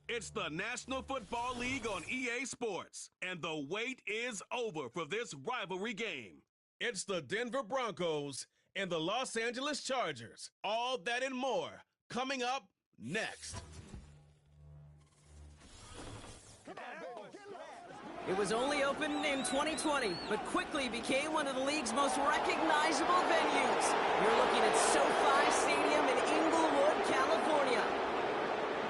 It's the National Football League on EA Sports, and the wait is over for this rivalry game. It's the Denver Broncos and the Los Angeles Chargers. All that and more coming up next. It was only opened in 2020, but quickly became one of the league's most recognizable venues. You're looking at SoFi Stadium in Inglewood, California.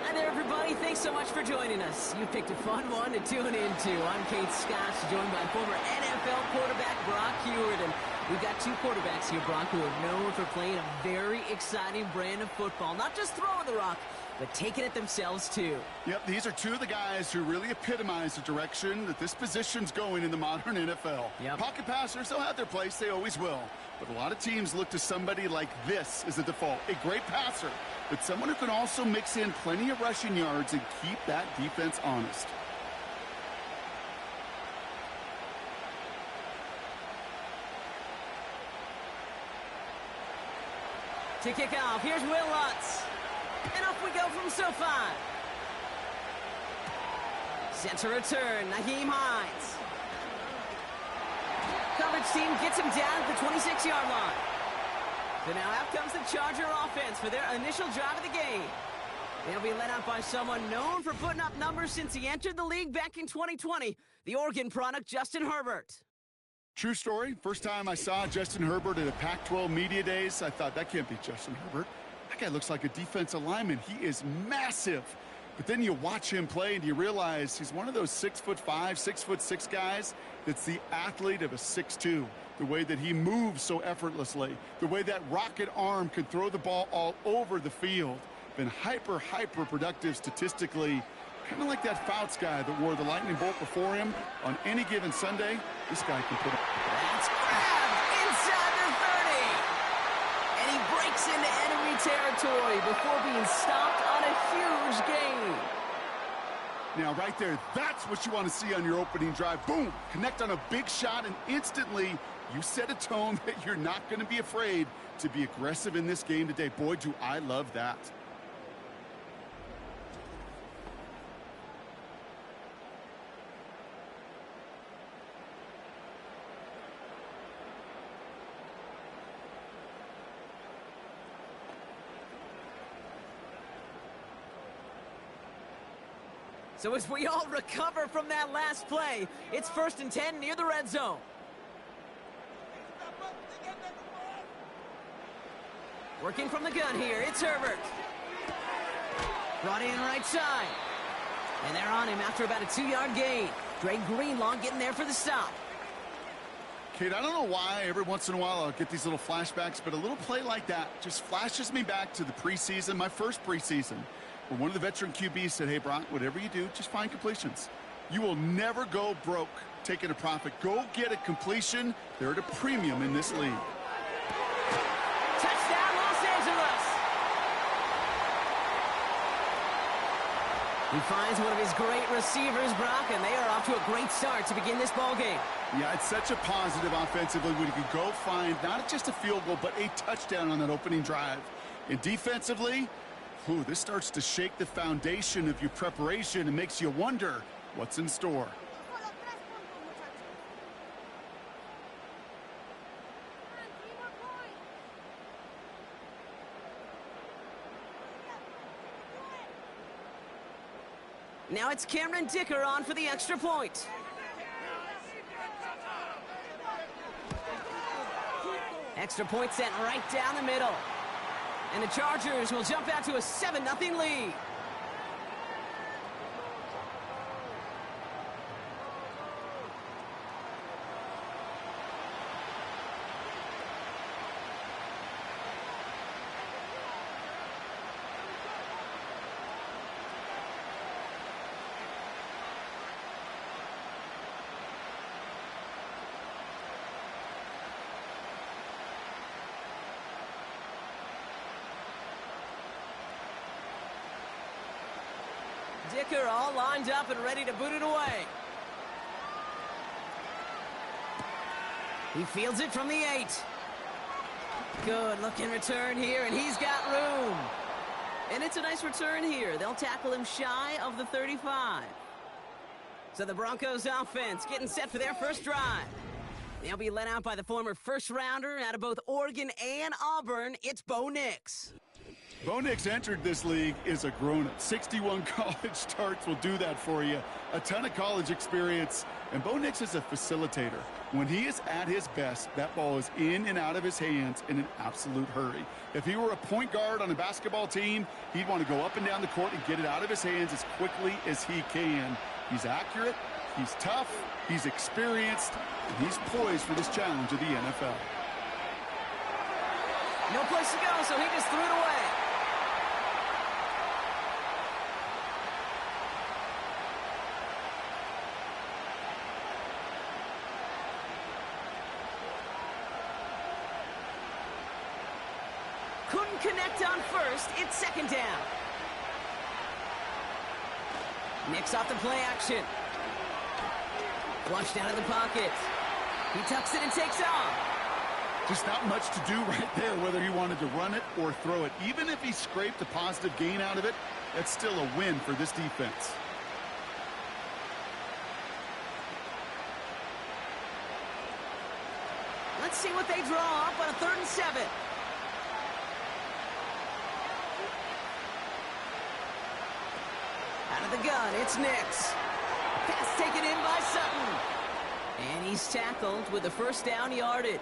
Hi there, everybody. Thanks so much for joining us. You picked a fun one to tune into. I'm Kate Scott, joined by former NFL quarterback Brock Hewitt. And we've got two quarterbacks here, Brock, who are known for playing a very exciting brand of football. Not just throwing the rock, but taking it themselves, too. Yep, these are two of the guys who really epitomize the direction that this position's going in the modern NFL. Yep. Pocket passers, they'll have their place. They always will. But a lot of teams look to somebody like this as a default. A great passer, but someone who can also mix in plenty of rushing yards and keep that defense honest. To kick off, here's Will Lutz. And off we go from SoFi. Center return, Nyheim Hines. Coverage team gets him down at the 26-yard line. So now out comes the Charger offense for their initial drive of the game. They'll be led out by someone known for putting up numbers since he entered the league back in 2020, the Oregon product, Justin Herbert. True story. First time I saw Justin Herbert at a Pac-12 Media Days, I thought, that can't be Justin Herbert. That guy looks like a defensive lineman. He is massive. But then you watch him play and you realize he's one of those 6'5", 6'6" guys that's the athlete of a 6'2". The way that he moves so effortlessly. The way that rocket arm can throw the ball all over the field. Been hyper productive statistically. Kind of like that Fouts guy that wore the lightning bolt before him. On any given Sunday, this guy can put up. That's grabbed inside the 30. And he breaks into enemy territory before being stopped on a huge gain. Now, right there, that's what you want to see on your opening drive. Boom! Connect on a big shot, and instantly you set a tone that you're not going to be afraid to be aggressive in this game today. Boy, do I love that. So as we all recover from that last play, it's 1st and 10 near the red zone. Working from the gun here, it's Herbert. Brought in right side. And they're on him after about a 2-yard gain. Dre Greenlaw getting there for the stop. Kate, I don't know why every once in a while I'll get these little flashbacks, but a little play like that just flashes me back to the preseason, my first preseason, where one of the veteran QBs said, hey, Brock, whatever you do, just find completions. You will never go broke taking a profit. Go get a completion. They're at a premium in this league. Touchdown, Los Angeles! He finds one of his great receivers, Brock, and they are off to a great start to begin this ball game. Yeah, it's such a positive offensively when you can go find not just a field goal, but a touchdown on that opening drive. And defensively, this starts to shake the foundation of your preparation and makes you wonder what's in store. Now it's Cameron Dicker on for the extra point. Extra point sent right down the middle. And the Chargers will jump out to a 7-0 lead. Dicker all lined up and ready to boot it away. He fields it from the 8. Good looking return here, and he's got room. And it's a nice return here. They'll tackle him shy of the 35. So the Broncos offense getting set for their first drive. They'll be led out by the former first-rounder out of both Oregon and Auburn. It's Bo Nix. Bo Nix entered this league as a grown-up. 61 college starts will do that for you. A ton of college experience. And Bo Nix is a facilitator. When he is at his best, that ball is in and out of his hands in an absolute hurry. If he were a point guard on a basketball team, he'd want to go up and down the court and get it out of his hands as quickly as he can. He's accurate, he's tough, he's experienced, and he's poised for this challenge of the NFL. No place to go, so he just threw it away. Couldn't connect on first. It's second down. Nix off the play action. Flushed out of the pocket. He tucks it and takes off. Just not much to do right there, whether he wanted to run it or throw it. Even if he scraped a positive gain out of it, that's still a win for this defense. Let's see what they draw up on a 3rd and 7. Out of the gun, it's Nix. Pass taken in by Sutton. And he's tackled with a first down yardage.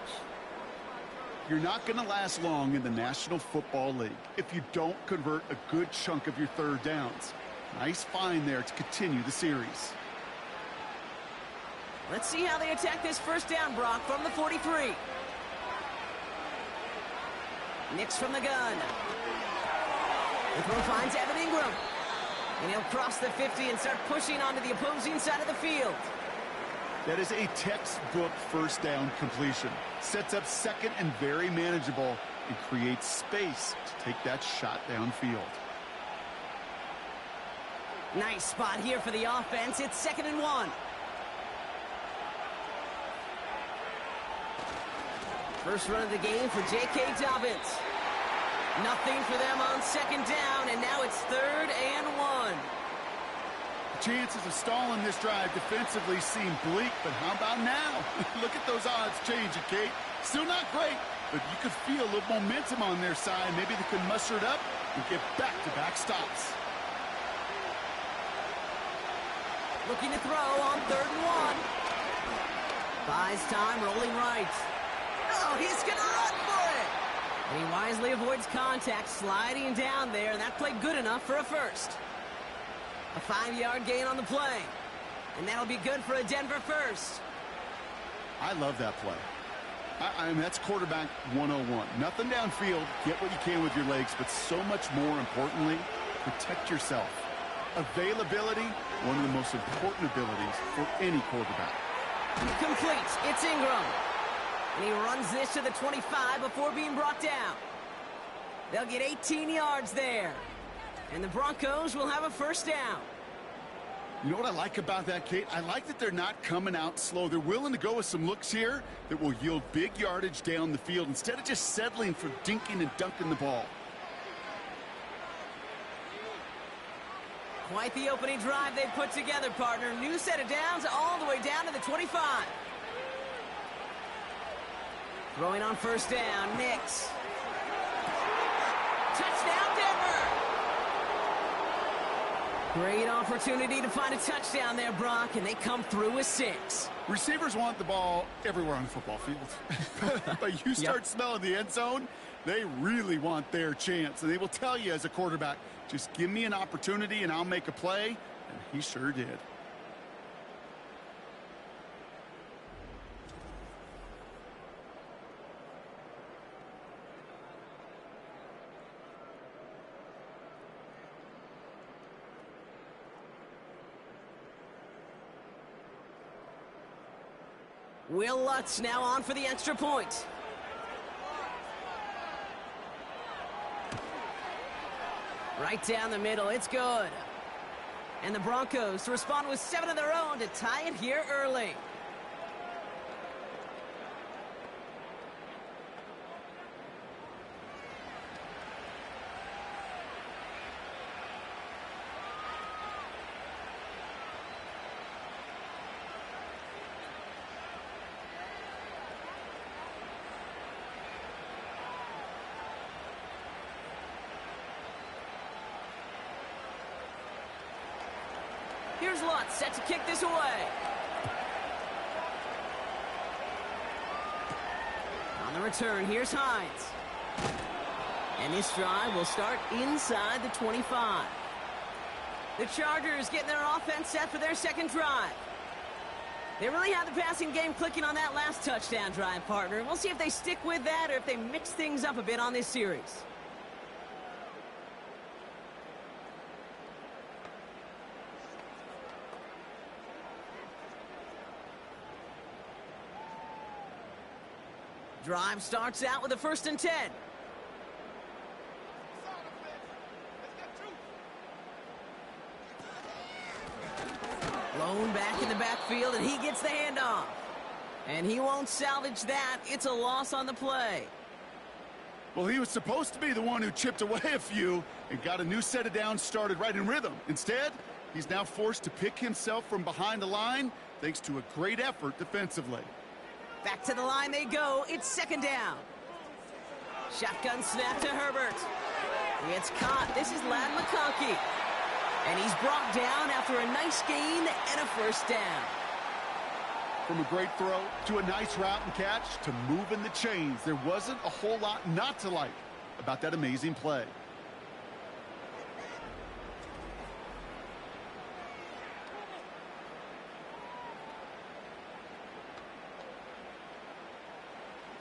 You're not going to last long in the National Football League if you don't convert a good chunk of your third downs. Nice find there to continue the series. Let's see how they attack this first down, Brock, from the 43. Nix from the gun. The throw finds Evan Ingram. And he'll cross the 50 and start pushing onto the opposing side of the field. That is a textbook first down completion. Sets up second and very manageable and creates space to take that shot downfield. Nice spot here for the offense. It's 2nd and 1. First run of the game for J.K. Dobbins. Nothing for them on second down, and now it's 3rd and 1. Chances of stalling this drive defensively seem bleak, but how about now? Look at those odds changing, Kate. Still not great, but you could feel a little momentum on their side. Maybe they can muster it up and get back-to-back stops. Looking to throw on 3rd and 1. Buys time, rolling right. Oh, he's going to run for it. And he wisely avoids contact, sliding down there, and that played good enough for a first. A 5-yard gain on the play. And that'll be good for a Denver first. I love that play. I mean, that's quarterback 101. Nothing downfield, get what you can with your legs, but so much more importantly, protect yourself. Availability, one of the most important abilities for any quarterback. Complete. It's Ingram. And he runs this to the 25 before being brought down. They'll get 18 yards there. And the Broncos will have a first down. You know what I like about that, Kate? I like that they're not coming out slow. They're willing to go with some looks here that will yield big yardage down the field instead of just settling for dinking and dunking the ball. Quite the opening drive they've put together, partner. New set of downs all the way down to the 25. Throwing on first down, Nix. Touchdown, Denver! Great opportunity to find a touchdown there, Brock, and they come through with 6. Receivers want the ball everywhere on the football field. But you start smelling the end zone, they really want their chance. And they will tell you as a quarterback, just give me an opportunity and I'll make a play. And he sure did. Will Lutz now on for the extra point. Right down the middle, it's good. And the Broncos to respond with 7 of their own to tie it here early. Here's Lutz, set to kick this away. On the return, here's Hines. And this drive will start inside the 25. The Chargers getting their offense set for their second drive. They really had the passing game clicking on that last touchdown drive, partner. We'll see if they stick with that or if they mix things up a bit on this series. Drive starts out with a 1st and 10. Blown back in the backfield, and he gets the handoff. And he won't salvage that. It's a loss on the play. Well, he was supposed to be the one who chipped away a few and got a new set of downs started right in rhythm. Instead, he's now forced to pick himself from behind the line thanks to a great effort defensively. Back to the line they go. It's 2nd down. Shotgun snap to Herbert. It's caught. This is Ladd McConkey. And he's brought down after a nice gain and a 1st down. From a great throw to a nice route and catch to moving the chains, there wasn't a whole lot not to like about that amazing play.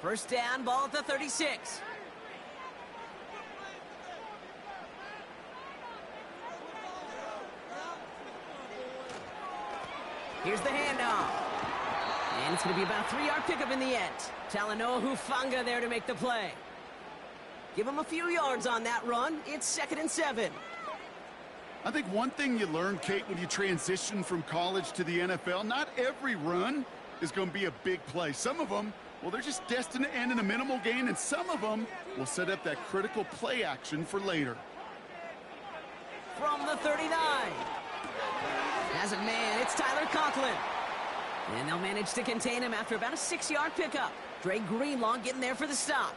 First down, ball at the 36. Here's the handoff. And it's going to be about a 3-yard pickup in the end. Talanoa Hufanga there to make the play. Give him a few yards on that run. It's 2nd and 7. I think one thing you learn, Kate, when you transition from college to the NFL, not every run is going to be a big play. Some of them, well, they're just destined to end in a minimal gain, and some of them will set up that critical play action for later. From the 39. Has a man, it's Tyler Conklin. And they'll manage to contain him after about a 6-yard pickup. Dre Greenlaw getting there for the stop.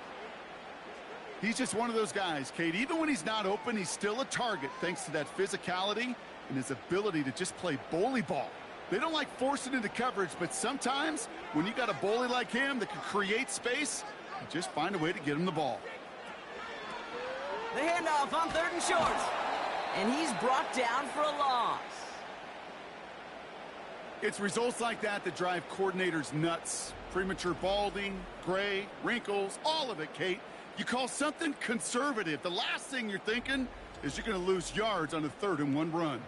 He's just one of those guys, Kate. Even when he's not open, he's still a target thanks to that physicality and his ability to just play bully ball. They don't like forcing into coverage, but sometimes when you got a bully like him that can create space, you just find a way to get him the ball. The handoff on 3rd and short. And he's brought down for a loss. It's results like that that drive coordinators nuts. Premature balding, gray, wrinkles, all of it, Kate. You call something conservative. The last thing you're thinking is you're going to lose yards on a 3rd and 1 run.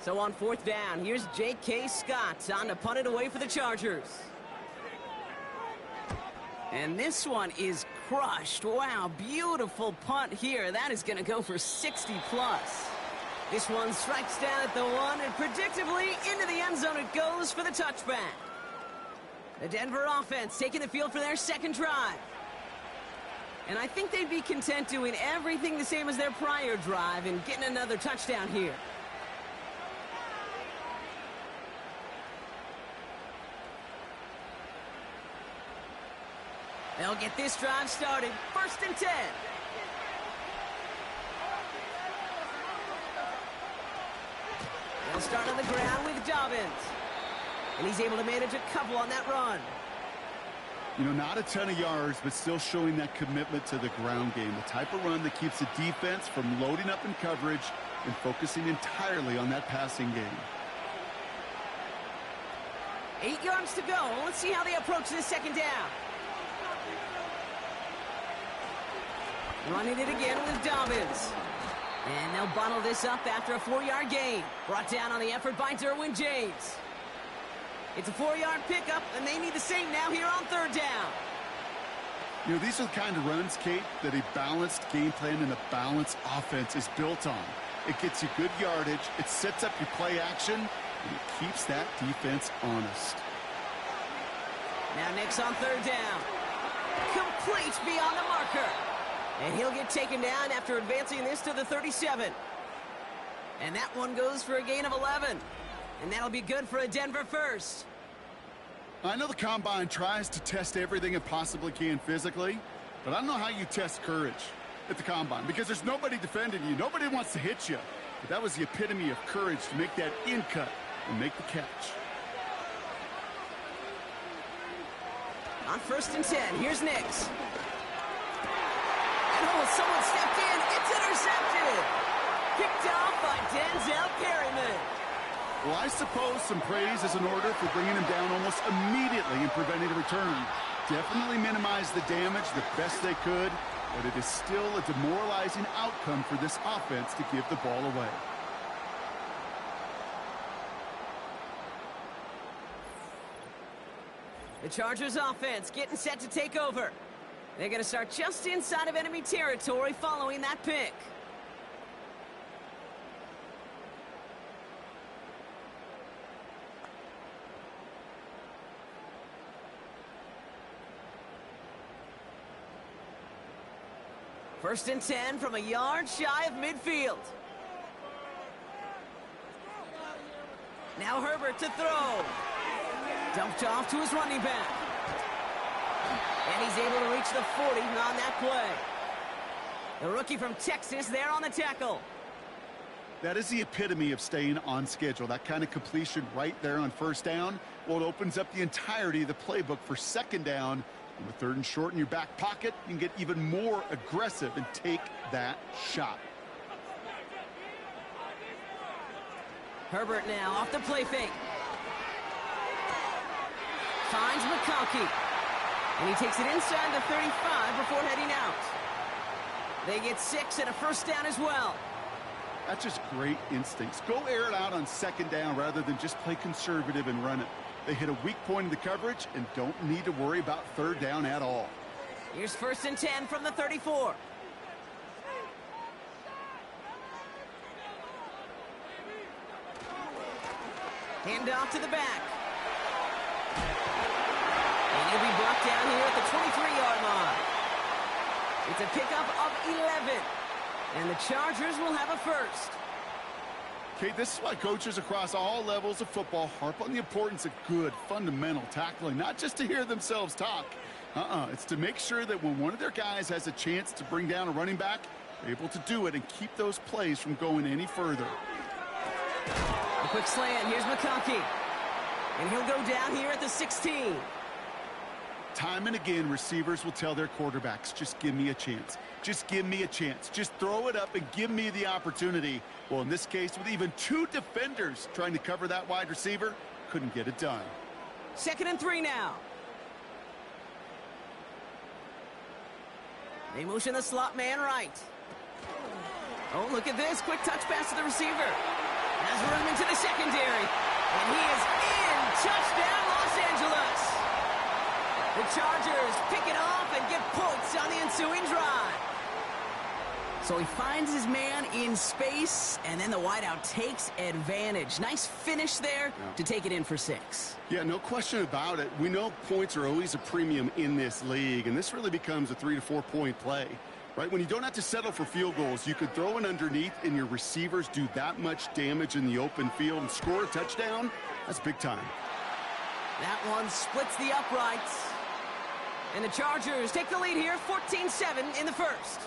So on 4th down, here's J.K. Scott on to punt it away for the Chargers. And this one is crushed. Wow, beautiful punt here. That is going to go for 60 plus. This one strikes down at the 1, and predictably into the end zone it goes for the touchback. The Denver offense taking the field for their 2nd drive. And I think they'd be content doing everything the same as their prior drive and getting another touchdown here. They'll get this drive started. 1st and 10. They'll start on the ground with Dobbins. And he's able to manage a couple on that run. You know, not a ton of yards, but still showing that commitment to the ground game. The type of run that keeps the defense from loading up in coverage and focusing entirely on that passing game. 8 yards to go. Let's see how they approach this 2nd down. Running it again with Dobbins. And they'll bottle this up after a 4-yard gain. Brought down on the effort by Derwin James. It's a 4-yard pickup, and they need the same now here on 3rd down. You know, these are the kind of runs, Kate, that a balanced game plan and a balanced offense is built on. It gets you good yardage, it sets up your play action, and it keeps that defense honest. Now Nick's on 3rd down. Complete beyond the marker. And he'll get taken down after advancing this to the 37. And that one goes for a gain of 11. And that'll be good for a Denver first. I know the Combine tries to test everything it possibly can physically, but I don't know how you test courage. at the combine because there's nobody defending you. Nobody wants to hit you. But that was the epitome of courage to make that in cut and make the catch. On 1st and 10, here's Nix. And someone stepped in. It's intercepted. Picked off by Denzel Perryman. Well, I suppose some praise is in order for bringing him down almost immediately and preventing a return. Definitely minimized the damage the best they could, but it is still a demoralizing outcome for this offense to give the ball away. The Chargers offense getting set to take over. They're going to start just inside of enemy territory following that pick. First and 10 from a yard shy of midfield. Now Herbert to throw. Dumped off to his running back. And he's able to reach the 40 on that play. The rookie from Texas there on the tackle. That is the epitome of staying on schedule. That kind of completion right there on 1st down. Well, it opens up the entirety of the playbook for 2nd down. And with 3rd and short in your back pocket, you can get even more aggressive and take that shot. Herbert now off the play fake. Finds McConkey. And he takes it inside the 35 before heading out. They get 6 and a 1st down as well. That's just great instincts. Go air it out on 2nd down rather than just play conservative and run it. They hit a weak point in the coverage and don't need to worry about 3rd down at all. Here's 1st and 10 from the 34. Hand off to the back. And he'll be brought down here at the 23-yard line. It's a pickup of 11. And the Chargers will have a 1st. Okay, this is why coaches across all levels of football harp on the importance of good, fundamental tackling, not just to hear themselves talk. It's to make sure that when one of their guys has a chance to bring down a running back, they're able to do it and keep those plays from going any further. A quick slant. Here's McConkey. And he'll go down here at the 16. Time and again, receivers will tell their quarterbacks, just give me a chance. Just give me a chance. Just throw it up and give me the opportunity. Well, in this case, with even 2 defenders trying to cover that wide receiver, couldn't get it done. 2nd and 3 now. They motion the slot man right. Oh, look at this. Quick touch pass to the receiver. Has room into the secondary. And he is in. Touchdown, Los Angeles. The Chargers pick it off and get points on the ensuing drive. So he finds his man in space, and then the wideout takes advantage. Nice finish there to take it in for 6. Yeah, no question about it. We know points are always a premium in this league, and this really becomes a 3 to 4 point play. Right, when you don't have to settle for field goals, you could throw it underneath and your receivers do that much damage in the open field and score a touchdown. That's big time. That one splits the uprights. And the Chargers take the lead here, 14-7 in the 1st.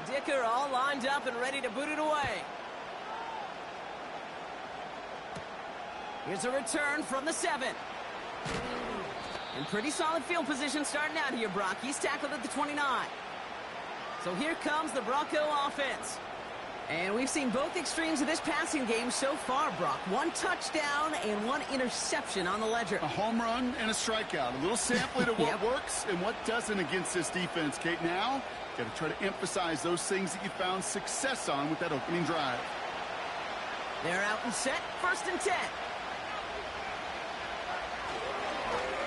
Dicker all lined up and ready to boot it away. Here's a return from the 7. And pretty solid field position starting out here, Brock. He's tackled at the 29. So here comes the Bronco offense. And we've seen both extremes of this passing game so far, Brock. 1 touchdown and 1 interception on the ledger. A home run and a strikeout. A little sampling of what works and what doesn't against this defense, Kate. Now, got to try to emphasize those things that you found success on with that opening drive. They're out and set. 1st and 10.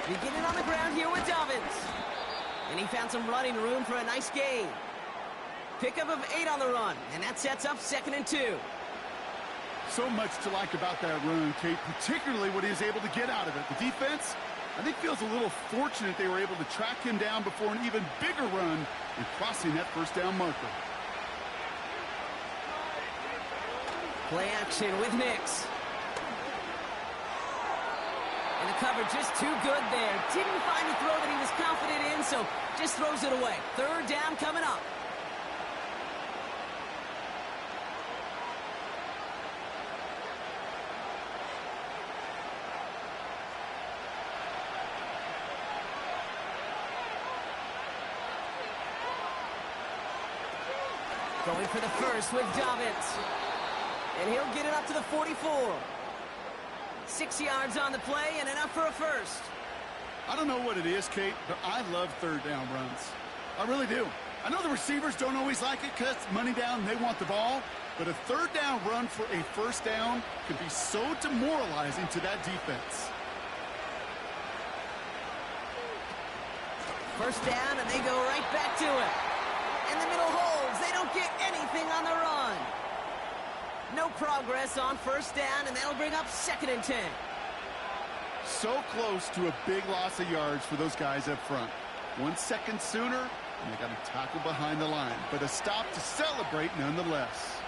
Beginning on the ground here with Dobbins. And he found some running room for a nice gain. Pickup of 8 on the run, and that sets up 2nd and 2. So much to like about that run, Kate, particularly what he was able to get out of it. The defense, I think, feels a little fortunate they were able to track him down before an even bigger run and crossing that first down marker. Play action with Nix. And the cover just too good there. Didn't find the throw that he was confident in, so just throws it away. 3rd down coming up. Going for the first with Dobbins. And he'll get it up to the 44. 6 yards on the play and enough for a first. I don't know what it is, Kate, but I love 3rd down runs. I really do. I know the receivers don't always like it because it's money down and they want the ball, but a 3rd down run for a first down can be so demoralizing to that defense. First down, and they go right back to it. And the middle holds. They don't get anything on the run. No progress on first down, and that'll bring up 2nd and 10. So close to a big loss of yards for those guys up front. 1 second sooner, and they got to tackle behind the line. But a stop to celebrate nonetheless.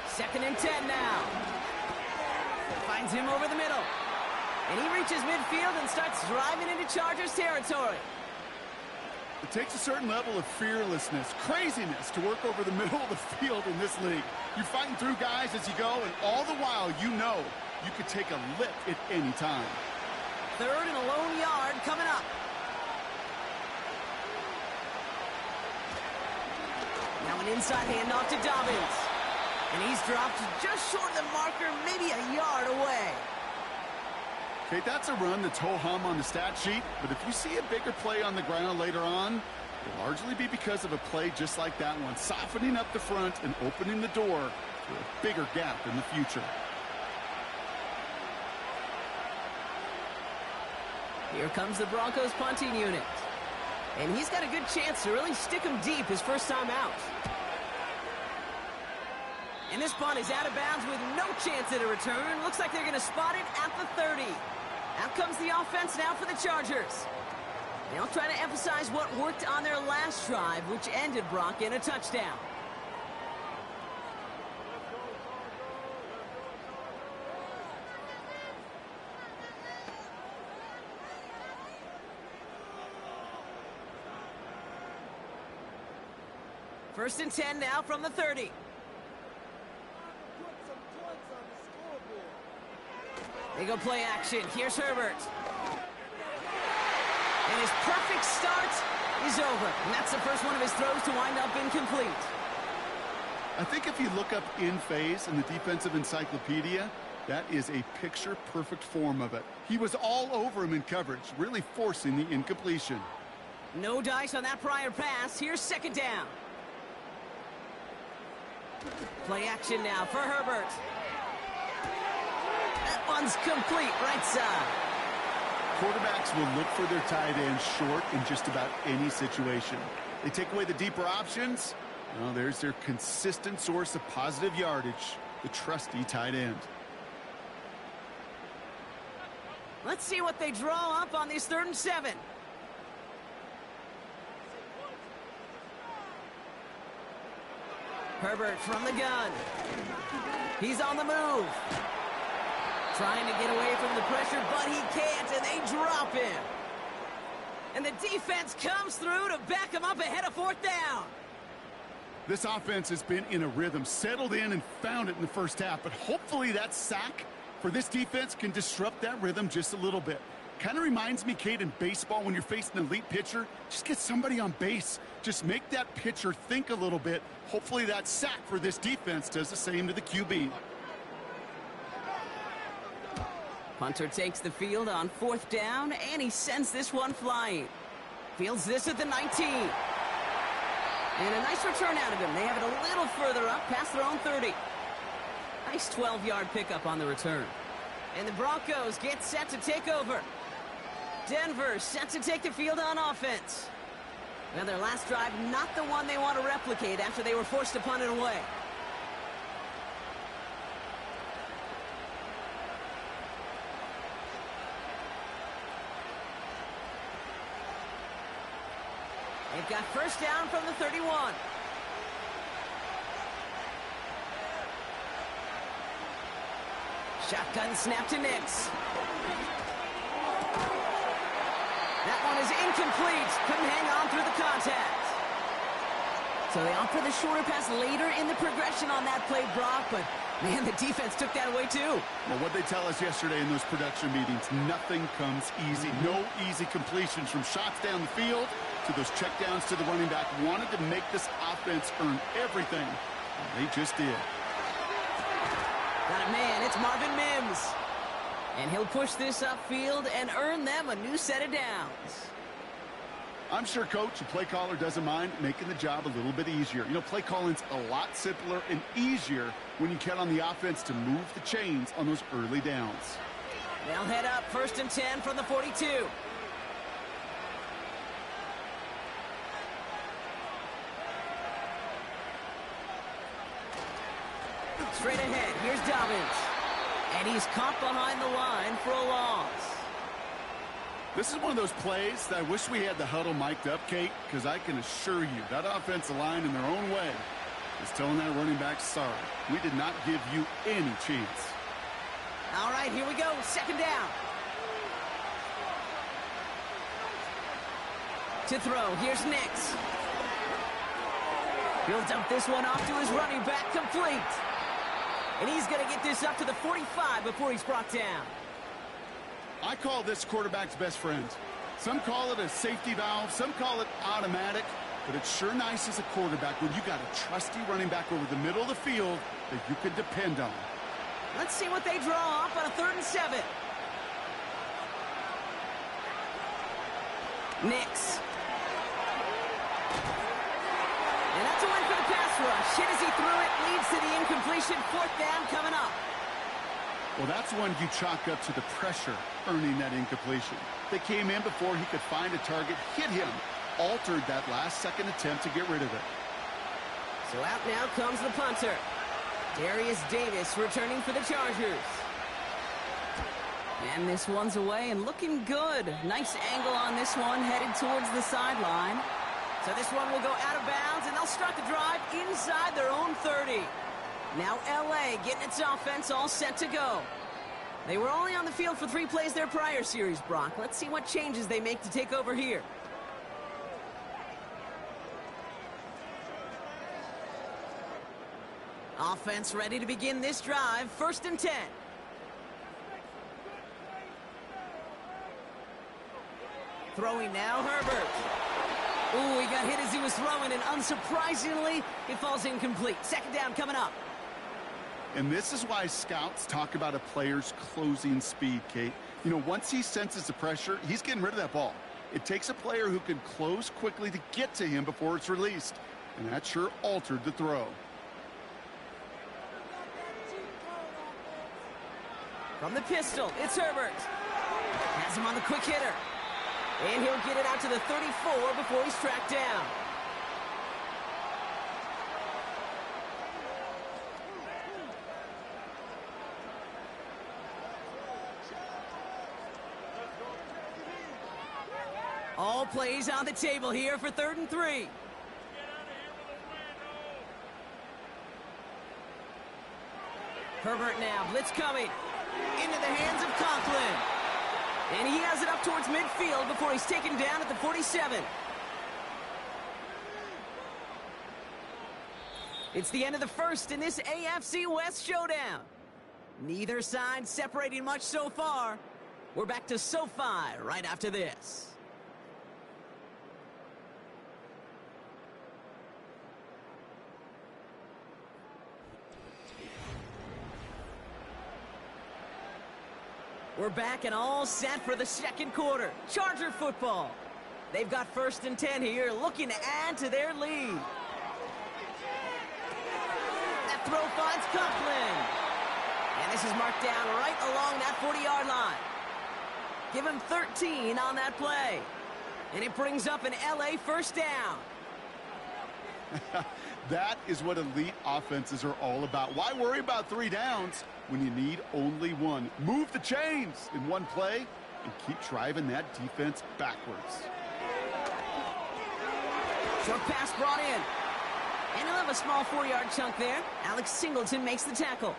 2nd and 10 now. Finds him over the middle. And he reaches midfield and starts driving into Chargers territory. It takes a certain level of fearlessness, craziness to work over the middle of the field in this league. You're fighting through guys as you go, and all the while you know you could take a lick at any time. 3rd and a lone yard coming up. Now an inside handoff to Dobbins. And he's dropped just short of the marker, maybe a yard away. Okay, that's a run that's ho-hum on the stat sheet, but if you see a bigger play on the ground later on, it'll largely be because of a play just like that one, softening up the front and opening the door for a bigger gap in the future. Here comes the Broncos punting unit. And he's got a good chance to really stick him deep his first time out. And this punt is out of bounds with no chance at a return. Looks like they're going to spot it at the 30. Out comes the offense now for the Chargers. They'll try to emphasize what worked on their last drive, which ended Brock in a touchdown. First and 10 now from the 30. They go play action. Here's Herbert. And his perfect start is over. And that's the first one of his throws to wind up incomplete. I think if you look up in phase in the defensive encyclopedia, that is a picture-perfect form of it. He was all over him in coverage, really forcing the incompletion. No dice on that prior pass. Here's 2nd down. Play action now for Herbert. That one's complete, right side. Quarterbacks will look for their tight end short in just about any situation. They take away the deeper options. Well, there's their consistent source of positive yardage, the trusty tight end. Let's see what they draw up on these 3rd and 7. Herbert from the gun. He's on the move. Trying to get away from the pressure, but he can't, and they drop him. And the defense comes through to back him up ahead of 4th down. This offense has been in a rhythm, settled in and found it in the first half, but hopefully that sack for this defense can disrupt that rhythm just a little bit. Kind of reminds me, Kate, in baseball when you're facing an elite pitcher, just get somebody on base. Just make that pitcher think a little bit. Hopefully that sack for this defense does the same to the QB. Punter takes the field on 4th down, and he sends this one flying. Fields this at the 19. And a nice return out of him. They have it a little further up, past their own 30. Nice 12-yard pickup on the return. And the Broncos get set to take over. Denver set to take the field on offense. Well, their last drive, not the one they want to replicate after they were forced to punt it away. They've got first down from the 31. Shotgun snap to Nix. That one is incomplete. Couldn't hang on through the contact. So they offer the shorter pass later in the progression on that play, Brock, but man, the defense took that away too. Well, what they tell us yesterday in those production meetings, nothing comes easy. No easy completions from shots down the field to those checkdowns to the running back. Wanted to make this offense earn everything. And they just did. Got a man, it's Marvin Mims. And he'll push this upfield and earn them a new set of downs. I'm sure Coach, the play caller, doesn't mind making the job a little bit easier. You know, play calling's a lot simpler and easier when you count on the offense to move the chains on those early downs. They'll head up first and 10 from the 42. Straight ahead, here's Dobbins. And he's caught behind the line for a loss. This is one of those plays that I wish we had the huddle mic'd up, Kate, because I can assure you that offensive line in their own way is telling that running back, sorry, we did not give you any chance. All right, here we go, second down. To throw, here's Nix. He'll dump this one off to his running back, complete. And he's going to get this up to the 45 before he's brought down. I call this quarterback's best friend. Some call it a safety valve, some call it automatic, but it's sure nice as a quarterback when you got a trusty running back over the middle of the field that you can depend on. Let's see what they draw up on a 3rd and 7. Nix. And that's a win for the pass rush. Hit as he threw it, leads to the incompletion. 4th down coming up. Well, that's one you chalk up to the pressure earning that incompletion. They came in before he could find a target, hit him, altered that last-second attempt to get rid of it. So out now comes the punter. Darius Davis returning for the Chargers. And this one's away and looking good. Nice angle on this one, headed towards the sideline. So this one will go out of bounds, and they'll start the drive inside their own 30. Now L.A. getting its offense all set to go. They were only on the field for 3 plays their prior series, Brock. Let's see what changes they make to take over here. Offense ready to begin this drive. 1st and 10. Throwing now, Herbert. Ooh, he got hit as he was throwing, and unsurprisingly, it falls incomplete. 2nd down coming up. And this is why scouts talk about a player's closing speed, Kate. You know, once he senses the pressure, he's getting rid of that ball. It takes a player who can close quickly to get to him before it's released. And that sure altered the throw. From the pistol, it's Herbert. Has him on the quick hitter. And he'll get it out to the 34 before he's tracked down. All plays on the table here for 3rd and 3. Herbert now, blitz coming. Into the hands of Conklin. And he has it up towards midfield before he's taken down at the 47. It's the end of the first in this AFC West showdown. Neither side separating much so far. We're back to SoFi right after this. We're back and all set for the 2nd quarter. Charger football. They've got 1st and 10 here, looking to add to their lead. That throw finds Conklin. And this is marked down right along that 40-yard line. Give him 13 on that play. And it brings up an LA first down. That is what elite offenses are all about. Why worry about 3 downs when you need only 1? Move the chains in one play and keep driving that defense backwards. Short pass brought in. And he'll have a small 4-yard chunk there. Alex Singleton makes the tackle.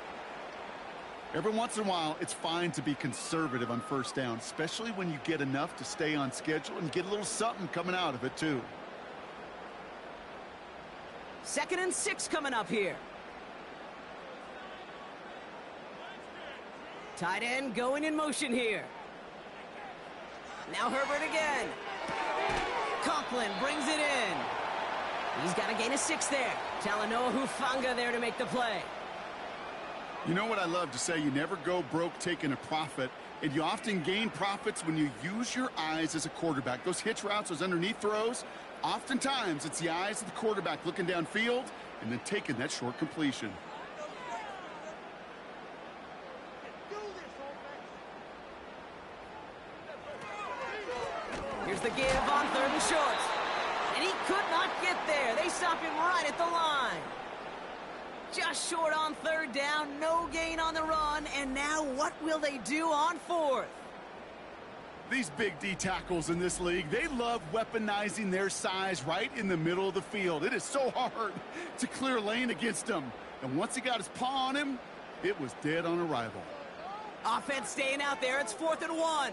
Every once in a while, it's fine to be conservative on first down, especially when you get enough to stay on schedule and get a little something coming out of it, too. 2nd and 6 coming up here. Tight end going in motion here. Now Herbert again. Conklin brings it in. He's got to gain a 6 there. Talanoa Hufanga there to make the play. You know what I love to say? You never go broke taking a profit, and you often gain profits when you use your eyes as a quarterback. Those hitch routes, those underneath throws, oftentimes it's the eyes of the quarterback looking downfield and then taking that short completion. Here's the give on 3rd and short. And he could not get there. They stop him right at the line. Just short on 3rd down, no gain on the run, and now what will they do on 4th? These big D tackles in this league, they love weaponizing their size right in the middle of the field. It is so hard to clear lane against them. And once he got his paw on him, it was dead on arrival. Offense staying out there. It's 4th and 1.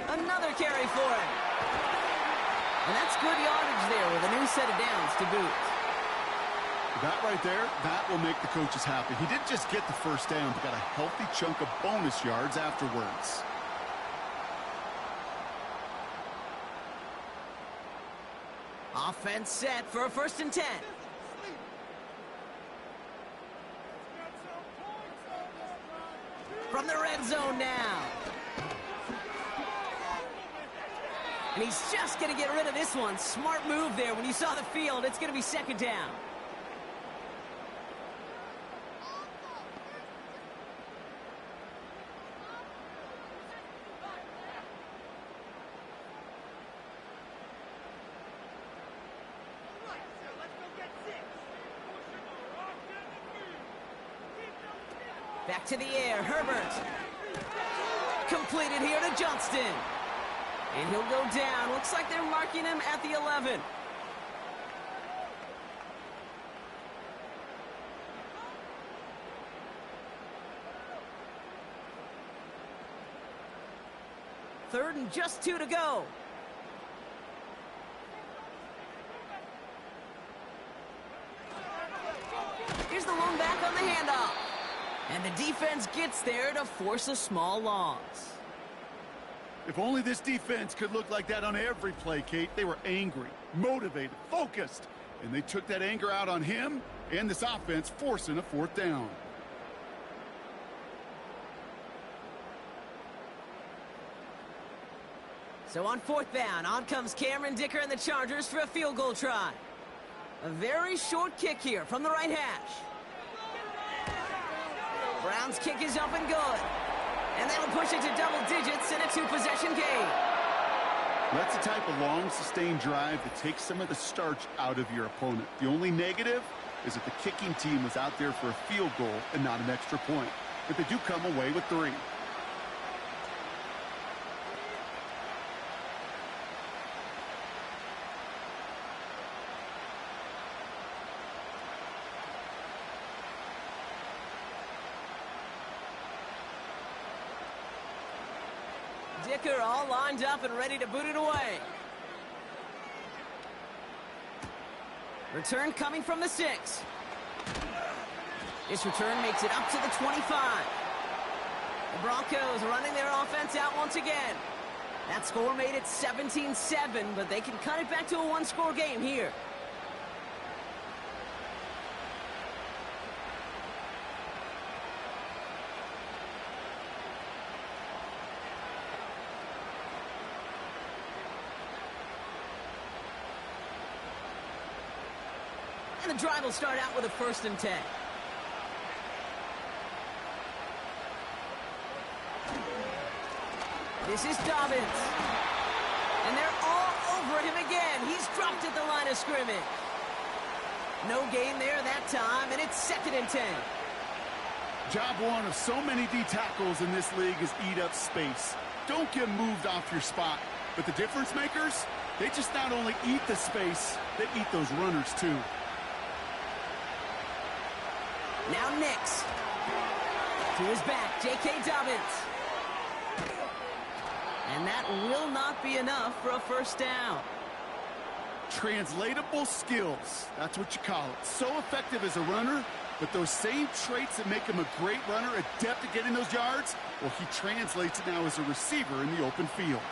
Another carry for him. And that's good yardage there with a new set of downs to boot. That right there, that will make the coaches happy. He didn't just get the first down, but got a healthy chunk of bonus yards afterwards. Offense set for a 1st and 10. From the red zone now. And he's just going to get rid of this one. Smart move there. When you saw the field, it's going to be 2nd down. Back to the air, Herbert. Completed here to Johnston. And he'll go down. Looks like they're marking him at the 11. Third and just 2 to go. Here's the lone back on the handoff. And the defense gets there to force a small loss. If only this defense could look like that on every play, Kate. They were angry, motivated, focused, and they took that anger out on him and this offense, forcing a 4th down. So on 4th down, on comes Cameron Dicker and the Chargers for a field goal try. A very short kick here from the right hash. Brown's kick is up and good. And that'll push it to double digits in a 2-possession game. That's the type of long, sustained drive that takes some of the starch out of your opponent. The only negative is that the kicking team was out there for a field goal and not an extra point. But they do come away with 3. Dicker all lined up and ready to boot it away. Return coming from the 6. This return makes it up to the 25. The Broncos running their offense out once again. That score made it 17-7, but they can cut it back to a 1-score game here. And the drive will start out with a 1st and 10. This is Dobbins. And they're all over him again. He's dropped at the line of scrimmage. No gain there that time, and it's 2nd and 10. Job one of so many D tackles in this league is eat up space. Don't get moved off your spot. But the difference makers, they just not only eat the space, they eat those runners too. Now Nix. To his back, J.K. Dobbins. And that will not be enough for a first down. Translatable skills, that's what you call it. So effective as a runner, but those same traits that make him a great runner, adept at getting those yards, well, he translates it now as a receiver in the open field.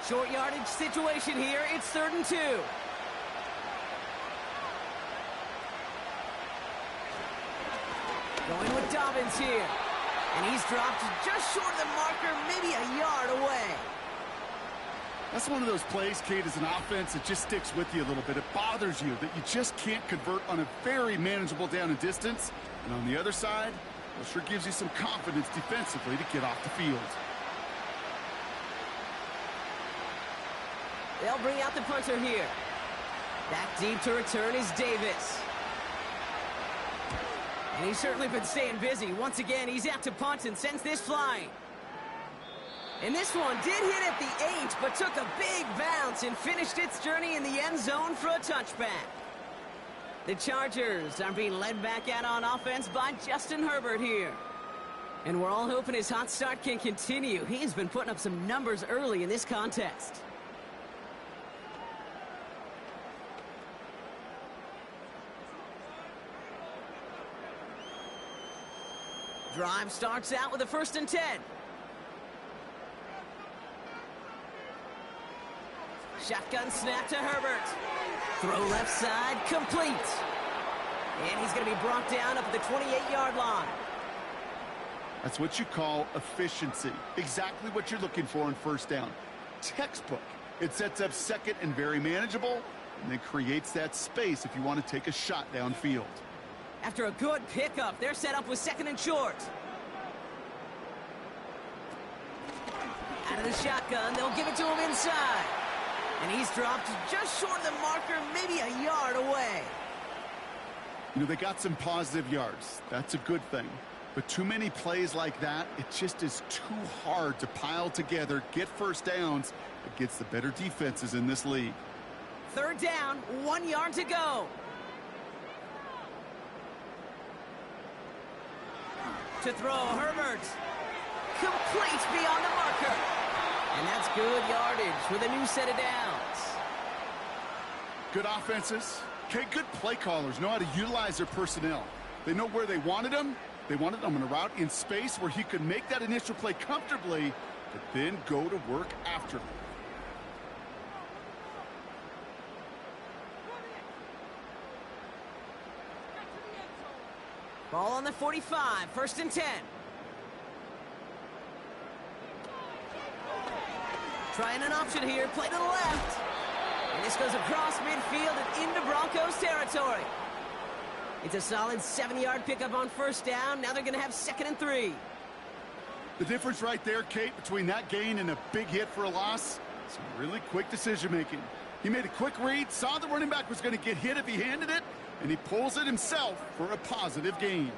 Short yardage situation here. It's 3rd and 2. Going with Dobbins here. And he's dropped just short of the marker, maybe a yard away. That's one of those plays, Kate, as an offense that just sticks with you a little bit. It bothers you that you just can't convert on a very manageable down and distance. And on the other side, it sure gives you some confidence defensively to get off the field. They'll bring out the punter here. Back deep to return is Davis. And he's certainly been staying busy. Once again, he's out to punt and sends this flying. And this one did hit at the 8, but took a big bounce and finished its journey in the end zone for a touchback. The Chargers are being led back out on offense by Justin Herbert here. And we're all hoping his hot start can continue. He's been putting up some numbers early in this contest. Drive starts out with a 1st and 10. Shotgun snap to Herbert. Throw left side, complete. And he's going to be brought down up at the 28-yard line. That's what you call efficiency. Exactly what you're looking for in first down. Textbook. It sets up second and very manageable, and then creates that space if you want to take a shot downfield. After a good pickup, they're set up with 2nd and short. Out of the shotgun, they'll give it to him inside. And he's dropped just short of the marker, maybe a yard away. You know, they got some positive yards. That's a good thing. But too many plays like that, it just is too hard to pile together, get first downs against the better defenses in this league. 3rd down, 1 yard to go. To throw, Herbert. Complete beyond the marker. And that's good yardage with a new set of downs. Good offenses. Okay, good play callers know how to utilize their personnel. They know where they wanted them. They wanted them on a route in space where he could make that initial play comfortably, but then go to work after. Ball on the 45, 1st and 10. Trying an option here, play to the left. And this goes across midfield and into Broncos territory. It's a solid 7-yard pickup on first down. Now they're going to have 2nd and 3. The difference right there, Kate, between that gain and a big hit for a loss, some really quick decision-making. He made a quick read, saw the running back was going to get hit if he handed it, and he pulls it himself for a positive gain.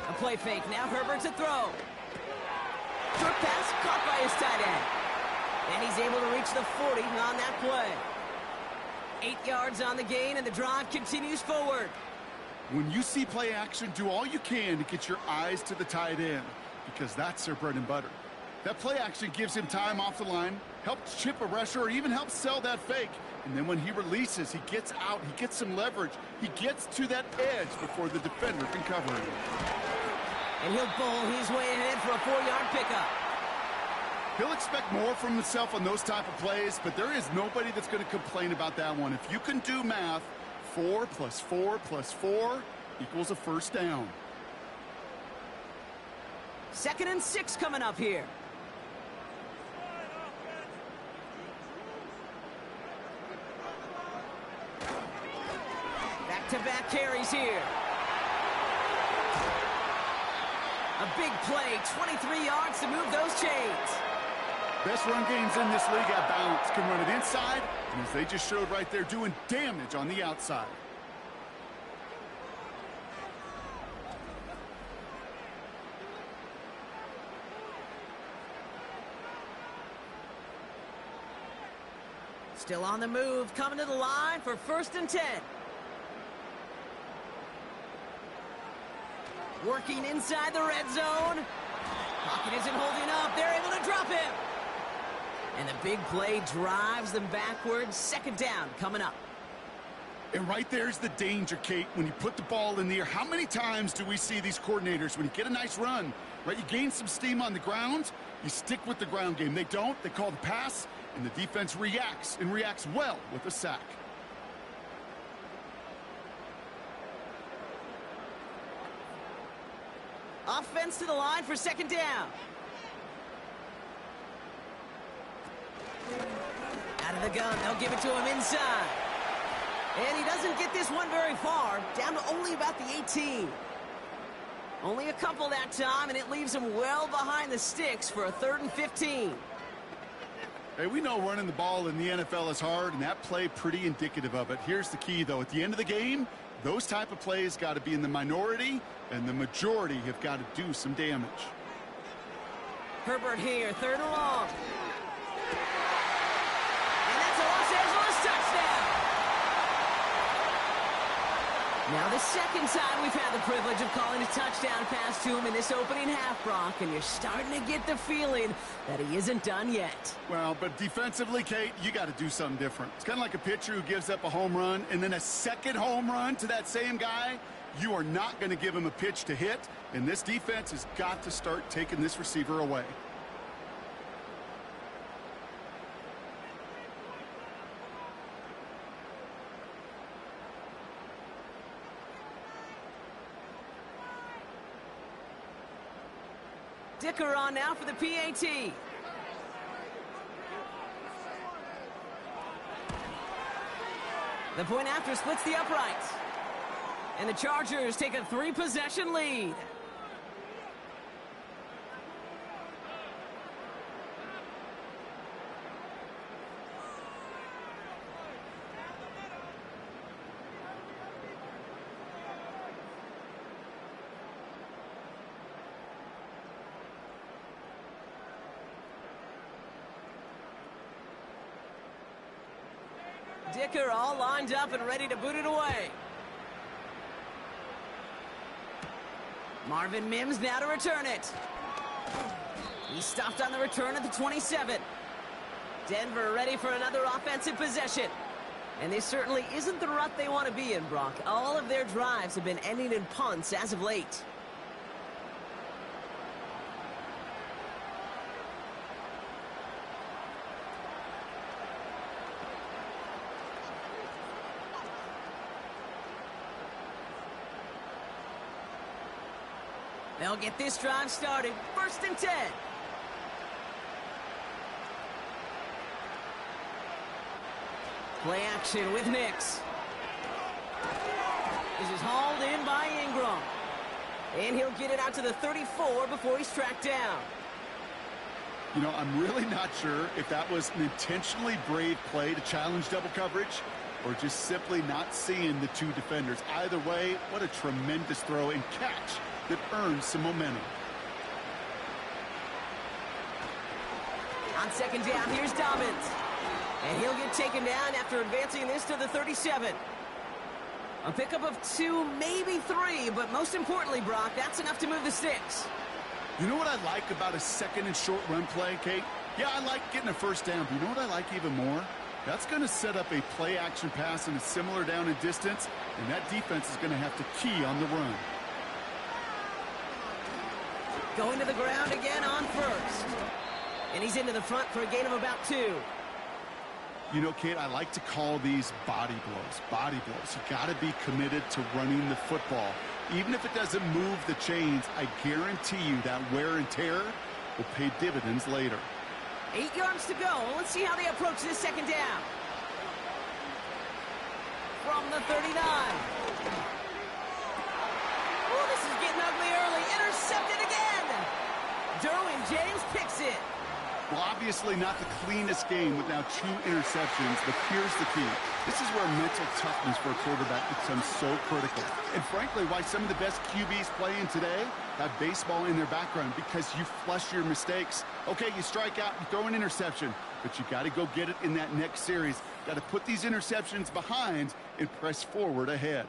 A play fake. Now Herbert to throw. Short pass caught by his tight end. And he's able to reach the 40 on that play. 8 yards on the gain, and the drive continues forward. When you see play action, do all you can to get your eyes to the tight end, because that's their bread and butter. That play action gives him time off the line, helps chip a rusher, or even helps sell that fake. And then when he releases, he gets out, he gets some leverage. He gets to that edge before the defender can cover him. And he'll bowl his way ahead for a 4-yard pickup. He'll expect more from himself on those type of plays, but there is nobody that's going to complain about that one. If you can do math, 4 + 4 + 4 equals a first down. 2nd and 6 coming up here. Back-to-back carries here. A big play, 23 yards to move those chains. Best run games in this league at balance. Can run it inside, and as they just showed right there, doing damage on the outside. Still on the move, coming to the line for 1st and 10. Working inside the red zone. Pocket isn't holding up. They're able to drop him. And the big play drives them backwards. 2nd down coming up. And right there's the danger, Kate. When you put the ball in the air, how many times do we see these coordinators, when you get a nice run, right, you gain some steam on the ground, you stick with the ground game. They don't. They call the pass, and the defense reacts, and reacts well with a sack. Offense to the line for 2nd down. Out of the gun, they'll give it to him inside. And he doesn't get this one very far, down to only about the 18. Only a couple that time, and it leaves him well behind the sticks for a 3rd and 15. Hey, we know running the ball in the NFL is hard, and that play pretty indicative of it. Here's the key, though. At the end of the game, those type of plays got to be in the minority, and the majority have got to do some damage. Herbert here, 3rd and long. And that's a Los Angeles touchdown. Now the 2nd time we've had the privilege of calling a touchdown pass to him in this opening half, Brock, and you're starting to get the feeling that he isn't done yet. Well, but defensively, Kate, you got to do something different. It's kind of like a pitcher who gives up a home run and then a 2nd home run to that same guy. You are not going to give him a pitch to hit, and this defense has got to start taking this receiver away. Dicker on now for the PAT. The point after splits the uprights. And the Chargers take a 3-possession lead. Dicker all lined up and ready to boot it away. Marvin Mims now to return it. He stopped on the return at the 27. Denver ready for another offensive possession. And this certainly isn't the rut they want to be in, Brock. All of their drives have been ending in punts as of late. They'll get this drive started. 1st and 10. Play action with Nix. This is hauled in by Ingram. And he'll get it out to the 34 before he's tracked down. You know, I'm really not sure if that was an intentionally brave play to challenge double coverage or just simply not seeing the two defenders. Either way, what a tremendous throw and catch that earns some momentum. On 2nd down, here's Dobbins. And he'll get taken down after advancing this to the 37. A pickup of 2, maybe 3, but most importantly, Brock, that's enough to move the sticks. You know what I like about a 2nd and short run play, Kate? Yeah, I like getting a 1st down, but you know what I like even more? That's going to set up a play action pass in a similar down and distance, and that defense is going to have to key on the run. Going to the ground again on 1st. And he's into the front for a gain of about 2. You know, Kate, I like to call these body blows. Body blows. You got to be committed to running the football. Even if it doesn't move the chains, I guarantee you that wear and tear will pay dividends later. 8 yards to go. Let's see how they approach this 2nd down. From the 39. Oh, this is getting ugly early. Intercepted again. Derwin James picks it. Well, obviously not the cleanest game with now 2 interceptions, but here's the key. This is where mental toughness for a quarterback becomes so critical. And frankly, why some of the best QBs playing today have baseball in their background, because you flush your mistakes. Okay, you strike out, you throw an interception, but you got to go get it in that next series. Got to put these interceptions behind and press forward ahead.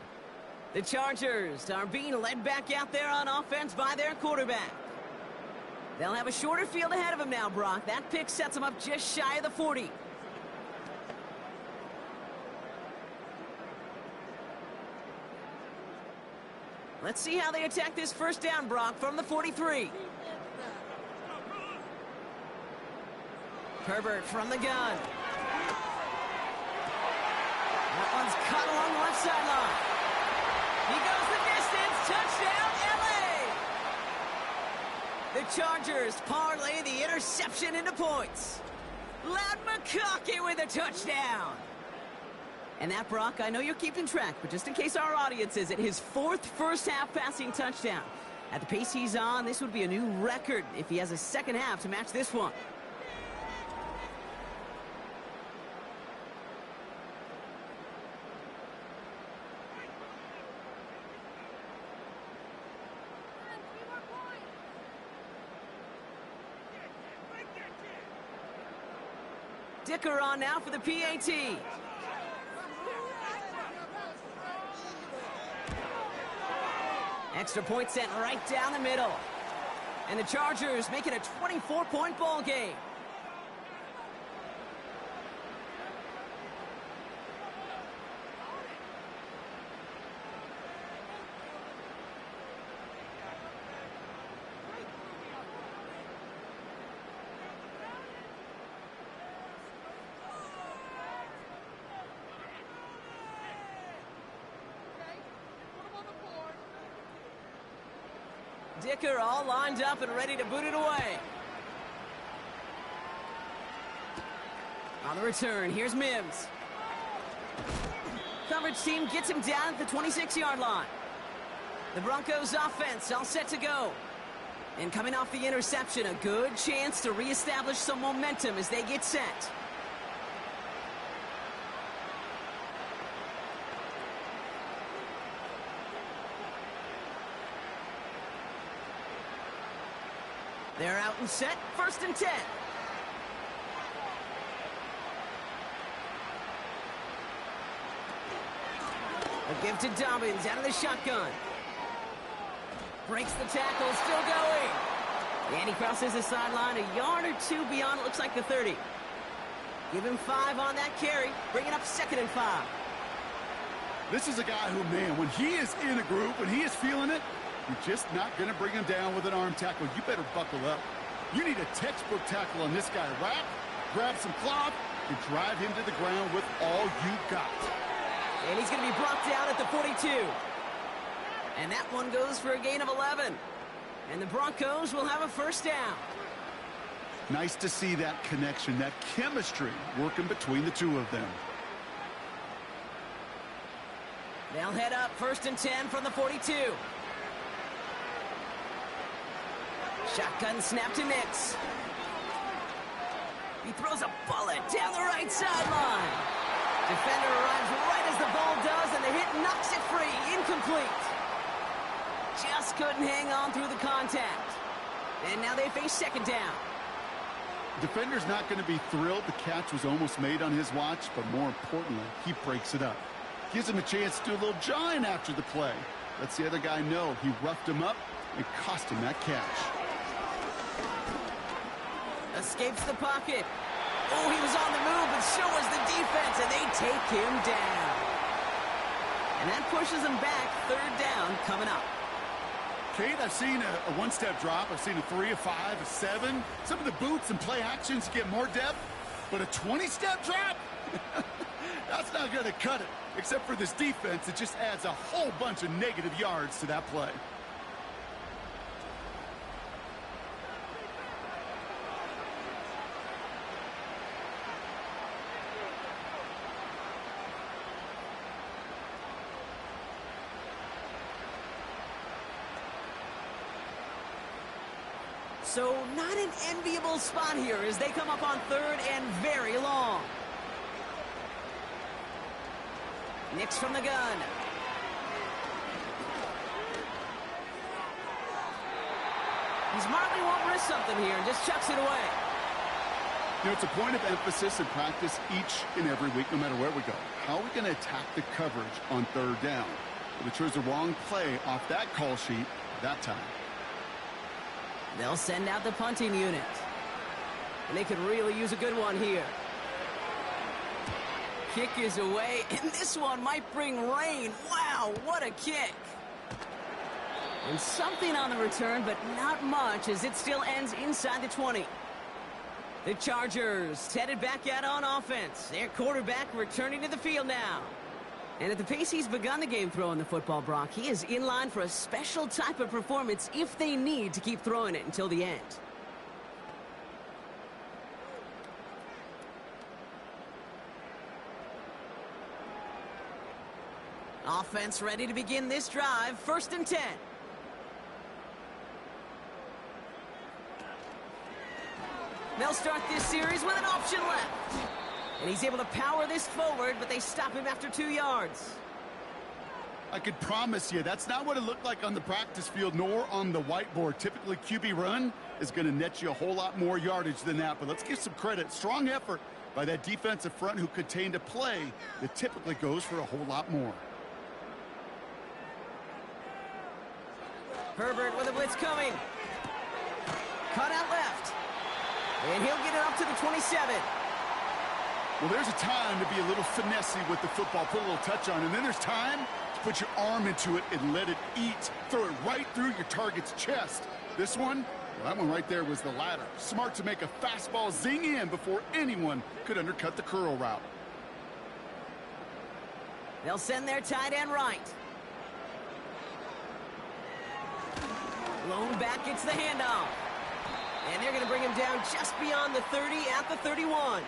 The Chargers are being led back out there on offense by their quarterback. They'll have a shorter field ahead of them now, Brock. That pick sets them up just shy of the 40. Let's see how they attack this first down, Brock, from the 43. Herbert from the gun. That one's cut along the left sideline. He goes the distance. Touchdown, LA! The Chargers parlay the interception into points. Loud McConkey with a touchdown. And that, Brock, I know you're keeping track, but just in case our audience isn't, his 4th first-half passing touchdown. At the pace he's on, this would be a new record if he has a second half to match this one. Dicker on now for the PAT. Extra point sent right down the middle. And the Chargers make it a 24-point ball game. Dicker all lined up and ready to boot it away. On the return, here's Mims. Coverage team gets him down at the 26-yard line. The Broncos offense all set to go. And coming off the interception, a good chance to reestablish some momentum as they get set. They're out and set, 1st and 10. A give to Dobbins out of the shotgun. Breaks the tackle, still going. And he crosses the sideline a yard or 2 beyond, it looks like the 30. Give him 5 on that carry, bringing up 2nd and 5. This is a guy who, man, when he is in a group, when he is feeling it, you're just not going to bring him down with an arm tackle. You better buckle up. You need a textbook tackle on this guy. Wrap, grab some cloth, and drive him to the ground with all you got. And he's going to be brought down at the 42. And that one goes for a gain of 11. And the Broncos will have a first down. Nice to see that connection, that chemistry working between the two of them. They'll head up 1st and 10 from the 42. Shotgun snap to Nix. He throws a bullet down the right sideline. Defender arrives right as the ball does, and the hit knocks it free. Incomplete. Just couldn't hang on through the contact. And now they face 2nd down. Defender's not going to be thrilled the catch was almost made on his watch, but more importantly, he breaks it up. Gives him a chance to do a little jawing after the play. Lets the other guy know he roughed him up and cost him that catch. Escapes the pocket. Oh, he was on the move, but so was the defense, and they take him down. And that pushes him back. 3rd down coming up. Kate, I've seen a one-step drop. I've seen a 3, a 5, a 7. Some of the boots and play actions get more depth, but a 20-step drop? That's not going to cut it. Except for this defense, it just adds a whole bunch of negative yards to that play. So not an enviable spot here as they come up on third and very long. Nix from the gun. He smartly won't risk something here and just chucks it away. You know, it's a point of emphasis in practice each and every week, no matter where we go. How are we going to attack the coverage on third down? Well, they chose the wrong play off that call sheet that time. They'll send out the punting unit. And they could really use a good one here. Kick is away, and this one might bring rain. Wow, what a kick. And something on the return, but not much, as it still ends inside the 20. The Chargers headed back out on offense. Their quarterback returning to the field now. And at the pace he's begun the game throwing the football, Brock, he is in line for a special type of performance if they need to keep throwing it until the end. Offense ready to begin this drive. 1st and 10. They'll start this series with an option left. And he's able to power this forward, but they stop him after 2 yards. I could promise you that's not what it looked like on the practice field nor on the whiteboard. Typically, QB run is going to net you a whole lot more yardage than that. But let's give some credit. Strong effort by that defensive front who contained a play that typically goes for a whole lot more. Herbert with a blitz coming. Cut out left. And he'll get it up to the 27. Well, there's a time to be a little finessey with the football, put a little touch on, and then there's time to put your arm into it and let it eat. Throw it right through your target's chest. This one, well, that one right there was the latter. Smart to make a fastball zing in before anyone could undercut the curl route. They'll send their tight end right. Lone back gets the handoff. And they're going to bring him down just beyond the 30 at the 31.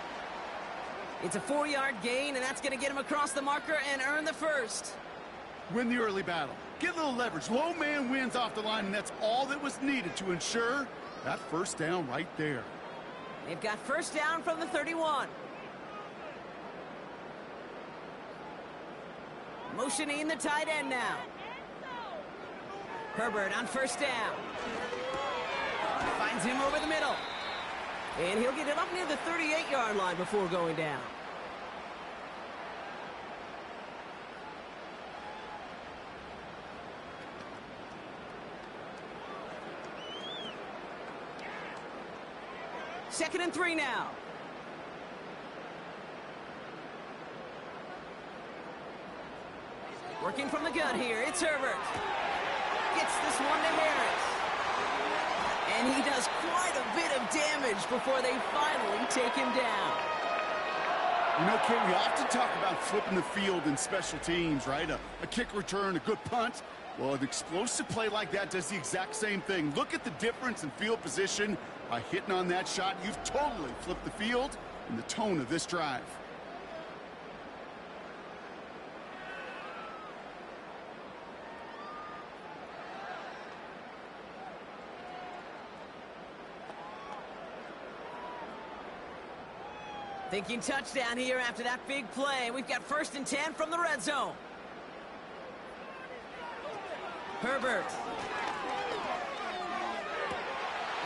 It's a 4-yard gain, and that's going to get him across the marker and earn the first. Win the early battle. Get a little leverage. Low man wins off the line, and that's all that was needed to ensure that first down right there. They've got first down from the 31. Motioning the tight end now. Herbert on first down. Finds him over the middle. And he'll get it up near the 38-yard line before going down. Second and 3 now. Working from the gun here, it's Herbert. Gets this one to Harris. And he does quite a bit of damage before they finally take him down. You know, Kate, we often talk about flipping the field in special teams, right? A kick return, a good punt. Well, an explosive play like that does the exact same thing. Look at the difference in field position. By hitting on that shot, you've totally flipped the field and the tone of this drive. Thinking touchdown here after that big play. We've got 1st and 10 from the red zone. Herbert.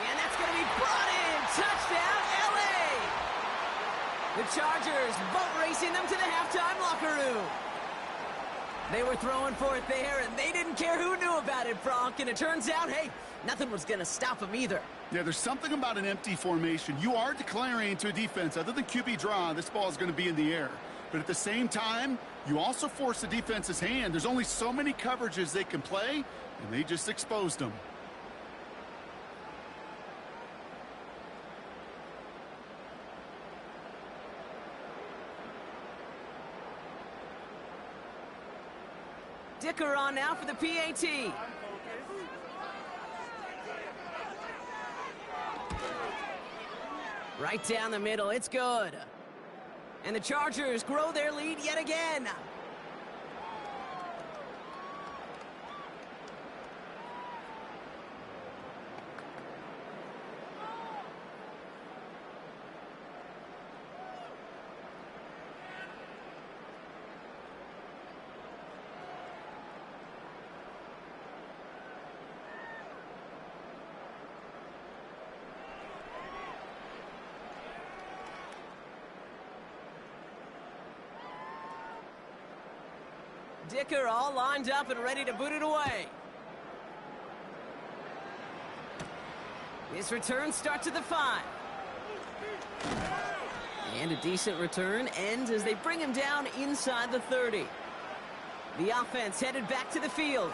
And that's going to be brought in. Touchdown, LA! The Chargers boat racing them to the halftime locker room. They were throwing for it there, and they didn't care who knew about it, Bronk. And it turns out, hey, nothing was going to stop them either. Yeah, there's something about an empty formation. You are declaring to a defense, other than QB draw, this ball is going to be in the air. But at the same time, you also force the defense's hand. There's only so many coverages they can play, and they just exposed them. Dicker on now for the PAT. Right down the middle, it's good. And the Chargers grow their lead yet again. Dicker all lined up and ready to boot it away. This return starts at the 5. And a decent return ends as they bring him down inside the 30. The offense headed back to the field.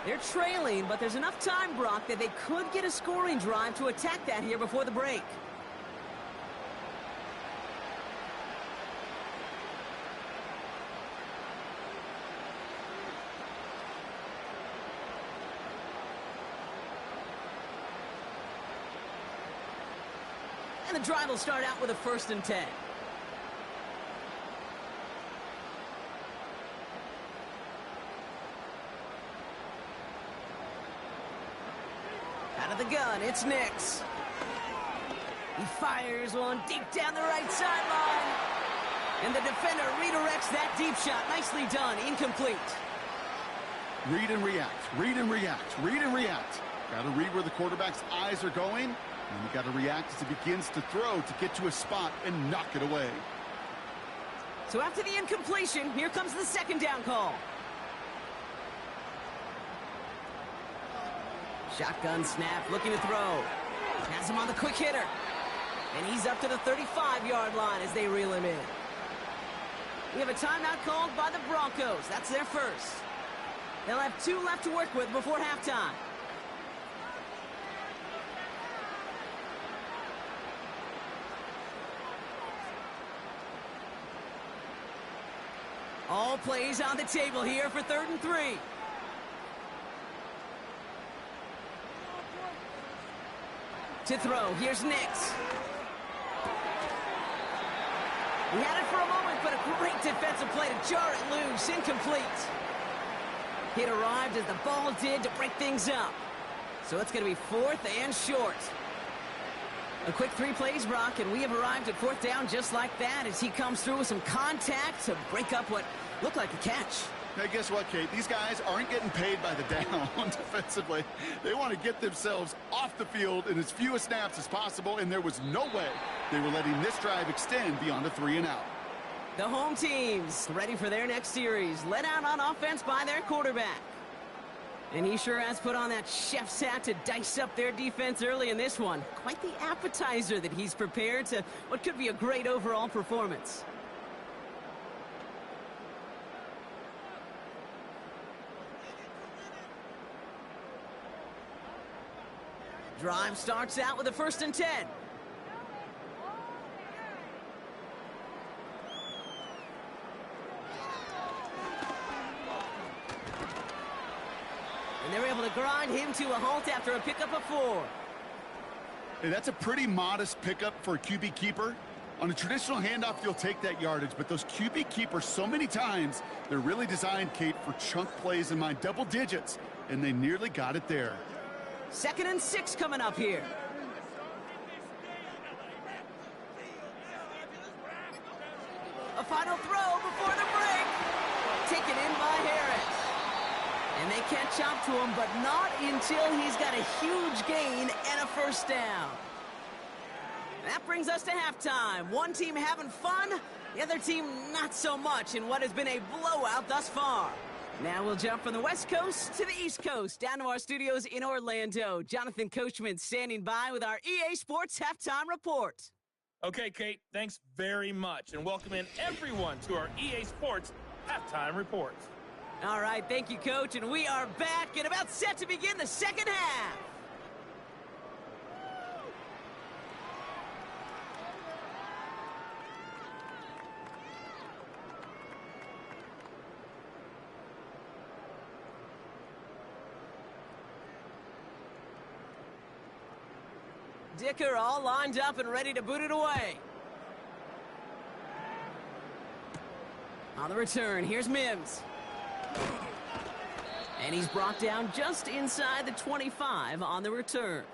They're trailing, but there's enough time, Brock, that they could get a scoring drive to attack that here before the break. And the drive will start out with a 1st and 10. Out of the gun, it's Nix. He fires one deep down the right sideline. And the defender redirects that deep shot. Nicely done, incomplete. Read and react, read and react, read and react. Got to read where the quarterback's eyes are going, and you got to react as he begins to throw to get to a spot and knock it away. So after the incompletion, here comes the 2nd down call. Shotgun snap, looking to throw. Has him on the quick hitter. And he's up to the 35-yard line as they reel him in. We have a timeout called by the Broncos. That's their first. They'll have 2 left to work with before halftime. All plays on the table here for 3rd and 3. To throw, here's Nix. He had it for a moment, but a great defensive play to jar it loose. Incomplete. It arrived as the ball did to break things up. So it's going to be 4th and short. A quick 3 plays, Brock, and we have arrived at 4th down just like that as he comes through with some contact to break up what looked like a catch. Hey, guess what, Kate? These guys aren't getting paid by the down defensively. They want to get themselves off the field in as few snaps as possible, and there was no way they were letting this drive extend beyond a 3 and out. The home team's ready for their next series, led out on offense by their quarterback. And he sure has put on that chef's hat to dice up their defense early in this one. Quite the appetizer that he's prepared to what could be a great overall performance. Drive starts out with a 1st and 10. And they're able to grind him to a halt after a pickup of 4. Hey, that's a pretty modest pickup for a QB keeper. On a traditional handoff, you'll take that yardage, but those QB keepers, so many times, they're really designed, Kate, for chunk plays in my double digits, and they nearly got it there. 2nd and 6 coming up here. A final throw before the break. Taken in by Harris. And they catch up to him, but not until he's got a huge gain and a 1st down. That brings us to halftime. One team having fun, the other team not so much in what has been a blowout thus far. Now we'll jump from the West Coast to the East Coast, down to our studios in Orlando. Jonathan Coachman standing by with our EA Sports Halftime Report. Okay, Kate, thanks very much, and welcome in everyone to our EA Sports Halftime Report. All right, thank you, Coach, and we are back and about set to begin the 2nd half. Dicker all lined up and ready to boot it away. On the return, here's Mims. And he's brought down just inside the 25 on the return.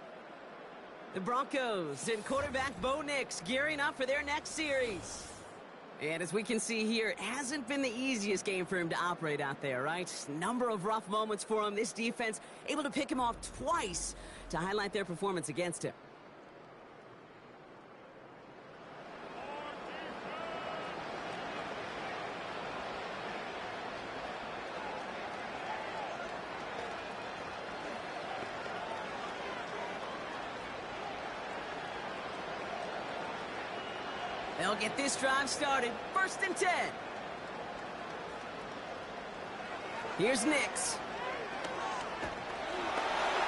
The Broncos and quarterback Bo Nix gearing up for their next series. And as we can see here, it hasn't been the easiest game for him to operate out there, right? Number of rough moments for him. This defense able to pick him off twice to highlight their performance against him. get this drive started. 1st and 10. Here's Nix.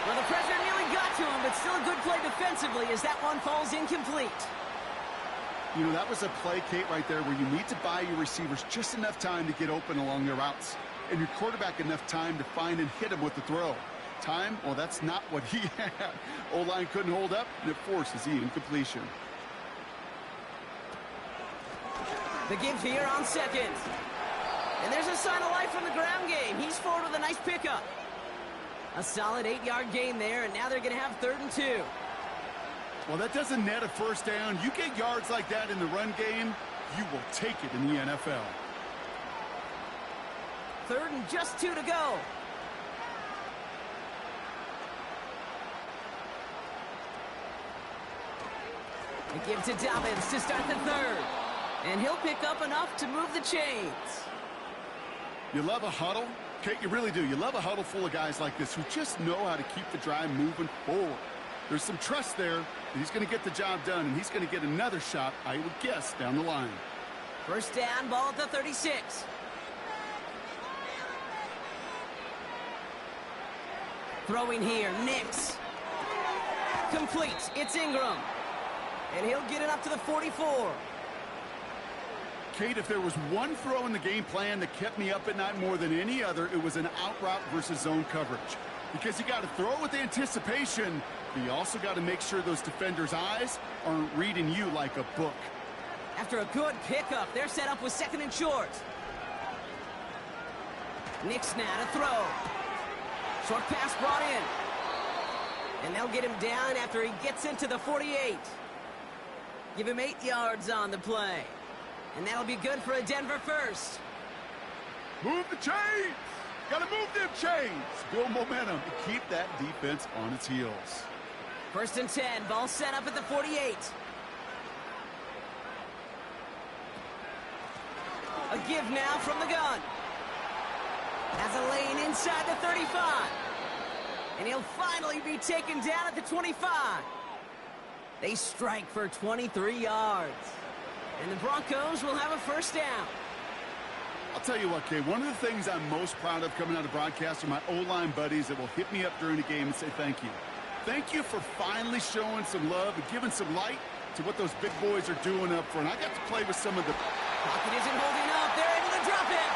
Well, the pressure nearly got to him, but still a good play defensively as that one falls incomplete. You know, that was a play, Kate, right there where you need to buy your receivers just enough time to get open along their routes, and your quarterback enough time to find and hit him with the throw. Time, well, that's not what he had. O-line couldn't hold up, and it forces the incompletion. The give here on 2nd. And there's a sign of life from the ground game. He's forward with a nice pickup. A solid 8-yard gain there, and now they're going to have 3rd and 2. Well, that doesn't net a 1st down. You get yards like that in the run game, you will take it in the NFL. 3rd and just 2 to go. They give to Dobbins to start the 3rd. And he'll pick up enough to move the chains. You love a huddle? Kate, you really do. You love a huddle full of guys like this who just know how to keep the drive moving forward. There's some trust there that he's going to get the job done, and he's going to get another shot, I would guess, down the line. 1st down, ball at the 36. Throwing here, Nix. Complete. It's Ingram. And he'll get it up to the 44. Kate, if there was one throw in the game plan that kept me up at night more than any other, it was an out route versus zone coverage. Because you got to throw it with anticipation, but you also got to make sure those defenders' eyes aren't reading you like a book. After a good pickup, they're set up with 2nd and short. Nix now to throw. Short pass brought in. And they'll get him down after he gets into the 48. Give him 8 yards on the play. And that'll be good for a Denver 1st. Move the chains! Gotta move them chains! Build momentum and keep that defense on its heels. 1st and 10, ball set up at the 48. A give now from the gun. Has a lane inside the 35. And he'll finally be taken down at the 25. They strike for 23 yards. And the Broncos will have a 1st down. I'll tell you what, Kay, one of the things I'm most proud of coming out of broadcast are my O-line buddies that will hit me up during the game and say thank you. Thank you for finally showing some love and giving some light to what those big boys are doing up front. I got to play with some of the... Pocket isn't holding up. They're able to drop it.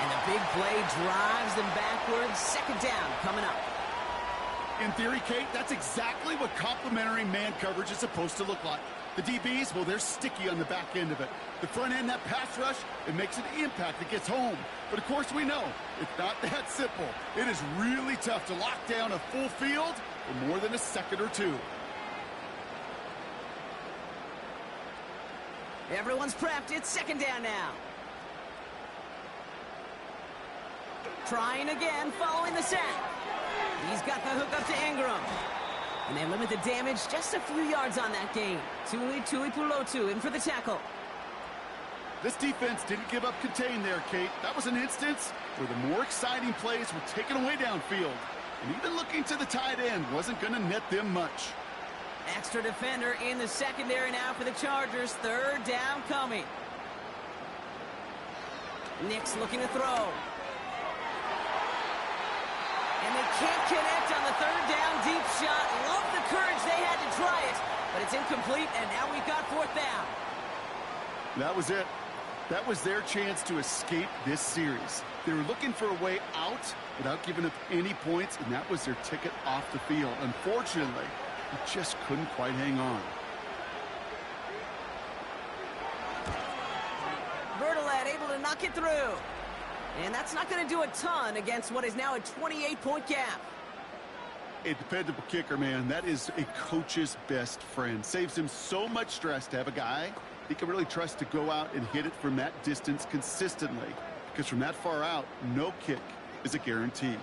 And the big play drives them backwards. 2nd down coming up. In theory, Kate, that's exactly what complementary man coverage is supposed to look like. The DBs, well, they're sticky on the back end of it. The front end, that pass rush, it makes an impact. It gets home. But, of course, we know it's not that simple. It is really tough to lock down a full field for more than a second or two. Everyone's prepped. It's 2nd down now. Trying again, following the sack. He's got the hook up to Ingram. And they limit the damage just a few yards on that gain. Tuli Pulotu in for the tackle. This defense didn't give up contain there, Kate. That was an instance where the more exciting plays were taken away downfield. And even looking to the tight end wasn't going to net them much. Extra defender in the secondary now for the Chargers. 3rd down coming. Nix looking to throw. And they can't connect on the 3rd down deep shot. Love the courage they had to try it, but it's incomplete, and now we've got 4th down. That was it. That was their chance to escape this series. They were looking for a way out without giving up any points, and that was their ticket off the field. Unfortunately, they just couldn't quite hang on. Bertolet able to knock it through. And that's not going to do a ton against what is now a 28-point gap. A dependable kicker, man. That is a coach's best friend. Saves him so much stress to have a guy he can really trust to go out and hit it from that distance consistently. Because from that far out, no kick is a guarantee.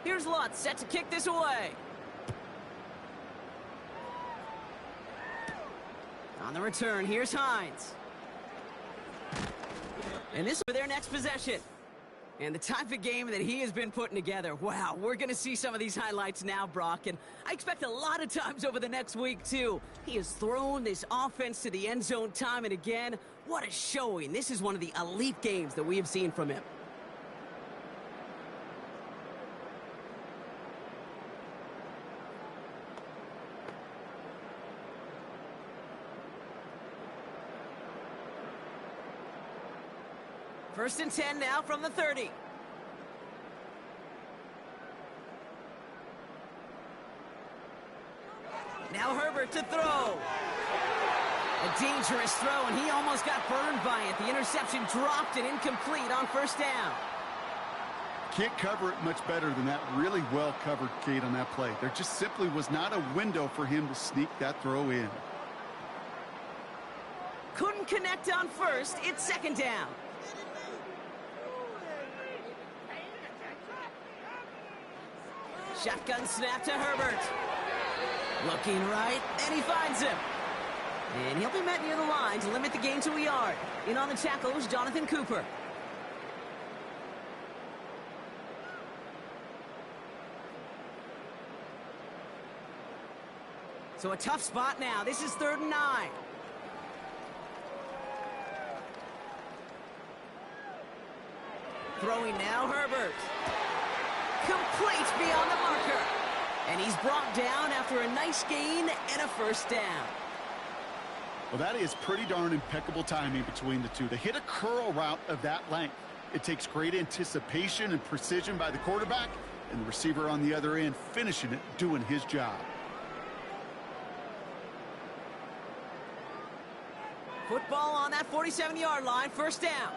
Here's Lutz set to kick this away. On the return, here's Hines. And this is for their next possession. And the type of game that he has been putting together, wow, we're going to see some of these highlights now, Brock, and I expect a lot of times over the next week, too. He has thrown this offense to the end zone time and again. What a showing. This is one of the elite games that we have seen from him. First and 10 now from the 30. Now Herbert to throw. A dangerous throw, and he almost got burned by it. The interception dropped and incomplete on first down. Can't cover it much better than that. Really well covered, Kate, on that play. There just simply was not a window for him to sneak that throw in. Couldn't connect on first. It's second down. Shotgun snap to Herbert. Looking right, and he finds him. And he'll be met near the line to limit the gain to a yard. In on the tackle is Jonathan Cooper. So a tough spot now. This is 3rd and 9. Throwing now, Herbert. Complete beyond the marker. And he's brought down after a nice gain and a first down. Well, that is pretty darn impeccable timing between the two. To hit a curl route of that length, it takes great anticipation and precision by the quarterback, and the receiver on the other end finishing it, doing his job. Football on that 47-yard line, first down.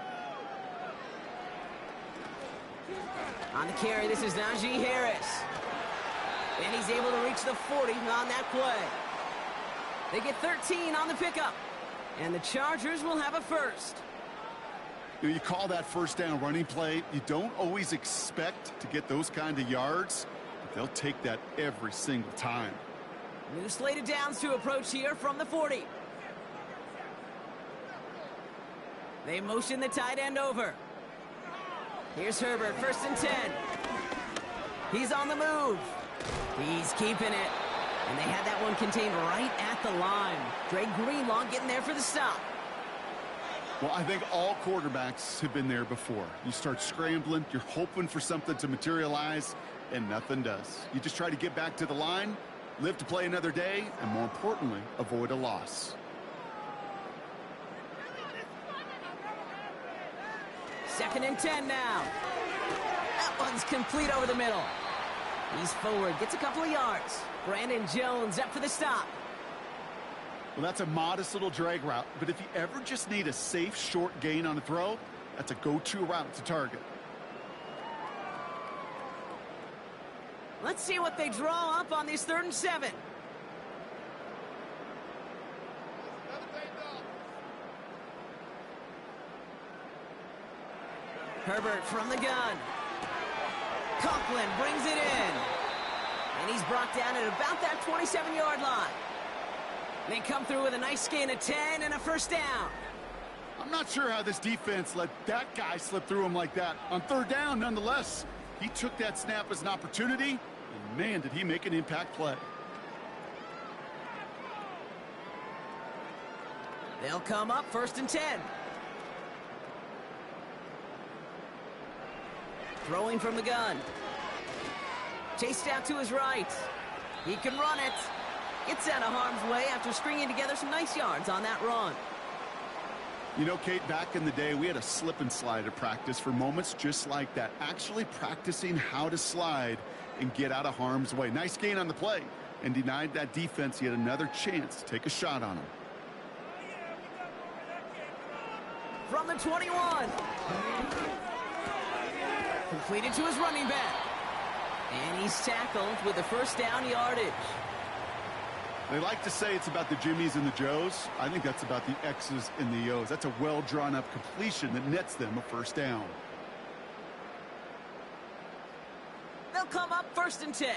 On the carry, this is Najee Harris. And he's able to reach the 40 on that play. They get 13 on the pickup. And the Chargers will have a first. You call that first down running play. You don't always expect to get those kind of yards, but they'll take that every single time. New slated downs to approach here from the 40. They motion the tight end over. Here's Herbert, first and 10. He's on the move. He's keeping it. And they had that one contained right at the line. Dre Greenlaw getting there for the stop. Well, I think all quarterbacks have been there before. You start scrambling, you're hoping for something to materialize, and nothing does. You just try to get back to the line, live to play another day, and more importantly, avoid a loss. Second and 10 now. That one's complete over the middle. He's forward, gets a couple of yards. Brandon Jones up for the stop. Well, that's a modest little drag route, but if you ever just need a safe, short gain on a throw, that's a go-to route to target. Let's see what they draw up on this 3rd and 7. Herbert from the gun. Conklin brings it in. And he's brought down at about that 27-yard line. They come through with a nice gain of 10 and a first down. I'm not sure how this defense let that guy slip through him like that. On 3rd down, nonetheless, he took that snap as an opportunity, and man, did he make an impact play. They'll come up 1st and 10. Throwing from the gun. Chased out to his right. He can run it. Gets out of harm's way after stringing together some nice yards on that run. You know, Kate, back in the day, we had a slip and slide at practice for moments just like that. Actually practicing how to slide and get out of harm's way. Nice gain on the play, and denied that defense yet another chance to take a shot on him. From the 21. Completed to his running back. And he's tackled with the first down yardage. They like to say it's about the Jimmies and the Joes. I think that's about the X's and the O's. That's a well-drawn-up completion that nets them a first down. They'll come up 1st and 10.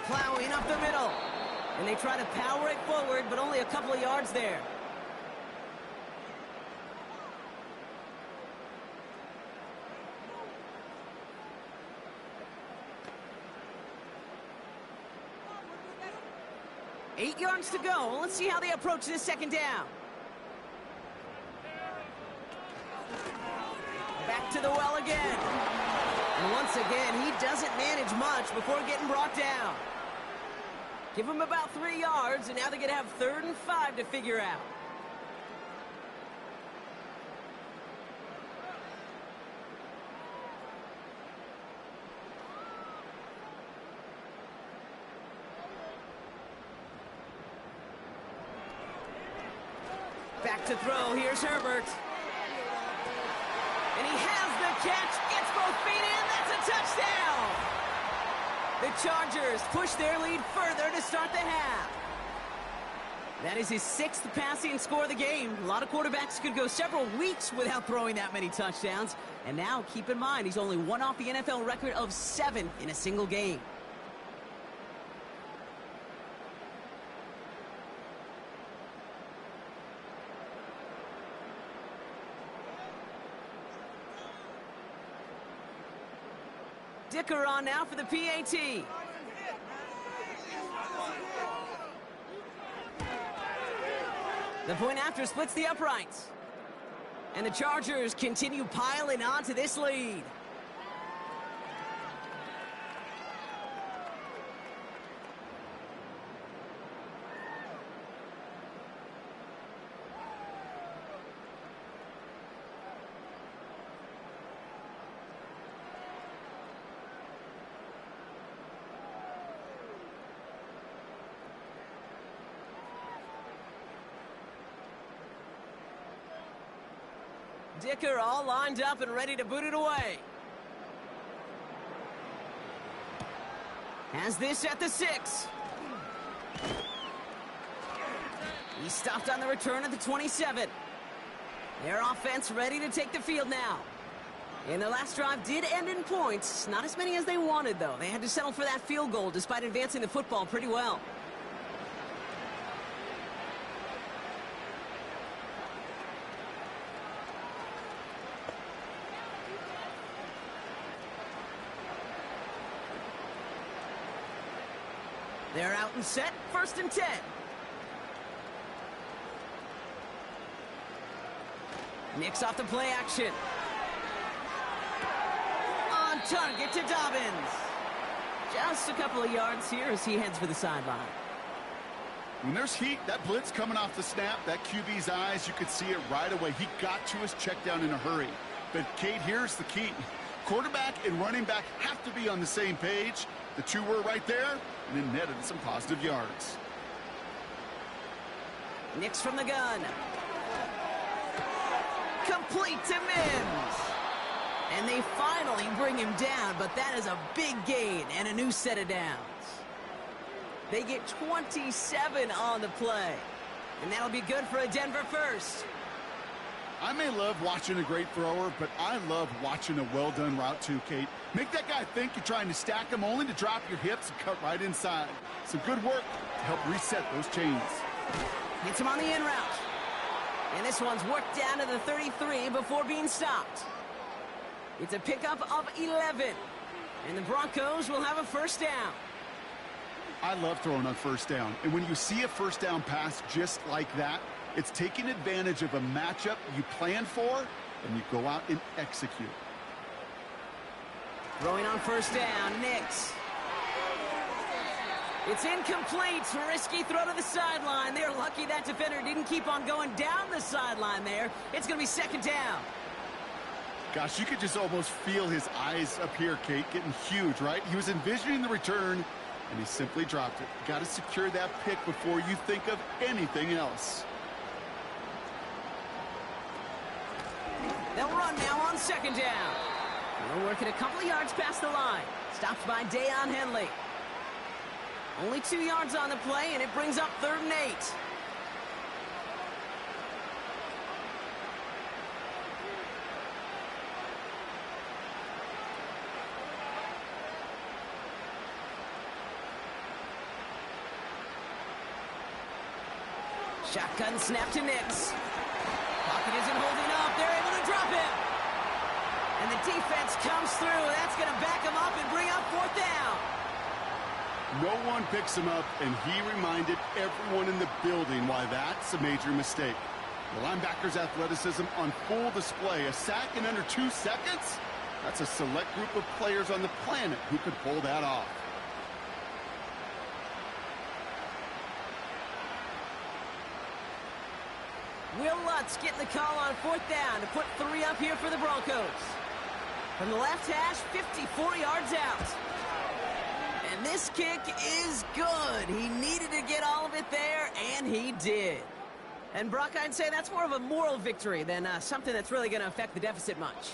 Plowing up up the middle. And they try to power it forward, but only a couple of yards there. Eight yards to go. Let's see how they approach this second down. Back to the well again. And once again, he doesn't manage much before getting brought down. Give him about 3 yards, and now they're going to have 3rd and 5 to figure out. Back to throw. Here's Herbert. And he has the catch. Gets both feet in. That's a touchdown. The Chargers push their lead further to start the half. That is his 6th passing score of the game. A lot of quarterbacks could go several weeks without throwing that many touchdowns. And now, keep in mind, he's only one off the NFL record of 7 in a single game. Dicker on now for the PAT. The point after splits the uprights. And the Chargers continue piling on to this lead. Dicker all lined up and ready to boot it away. Has this at the 6. He stopped on the return at the 27. Their offense ready to take the field now. And their last drive did end in points. Not as many as they wanted, though. They had to settle for that field goal despite advancing the football pretty well. They're out and set, 1st and 10. Nicks off the play action. On target to Dobbins. Just a couple of yards here as he heads for the sideline. When there's heat, that blitz coming off the snap, that QB's eyes, you could see it right away. He got to his check down in a hurry. But, Kate, here's the key. Quarterback and running back have to be on the same page. The two were right there, and then netted some positive yards. Nicks from the gun. Complete to Mims. And they finally bring him down, but that is a big gain and a new set of downs. They get 27 on the play. And that'll be good for a Denver first. I may love watching a great thrower, but I love watching a well-done route too, Kate. Make that guy think you're trying to stack him only to drop your hips and cut right inside. Some good work to help reset those chains. Hits him on the in route. And this one's worked down to the 33 before being stopped. It's a pickup of 11. And the Broncos will have a first down. I love throwing on first down. And when you see a first down pass just like that, it's taking advantage of a matchup you plan for, and you go out and execute. Throwing on first down, Nicks. It's incomplete. Risky throw to the sideline. They're lucky that defender didn't keep on going down the sideline there. It's going to be 2nd down. Gosh, you could just almost feel his eyes up here, Kate, getting huge, right? He was envisioning the return, and he simply dropped it. Got to secure that pick before you think of anything else. They'll run now on 2nd down. They'll work it a couple of yards past the line. Stopped by Deion Henley. Only 2 yards on the play, and it brings up 3rd and 8. Shotgun snap to Nix. Pocket isn't holding up. They're able to drop him. And the defense comes through. That's going to back him up and bring up 4th down. No one picks him up, and he reminded everyone in the building why that's a major mistake. The linebacker's athleticism on full display. A sack in under 2 seconds? That's a select group of players on the planet who could pull that off. Will Lutz getting the call on 4th down to put 3 up here for the Broncos. From the left hash, 54 yards out. And this kick is good. He needed to get all of it there, and he did. And Brock, I'd say that's more of a moral victory than something that's really going to affect the deficit much.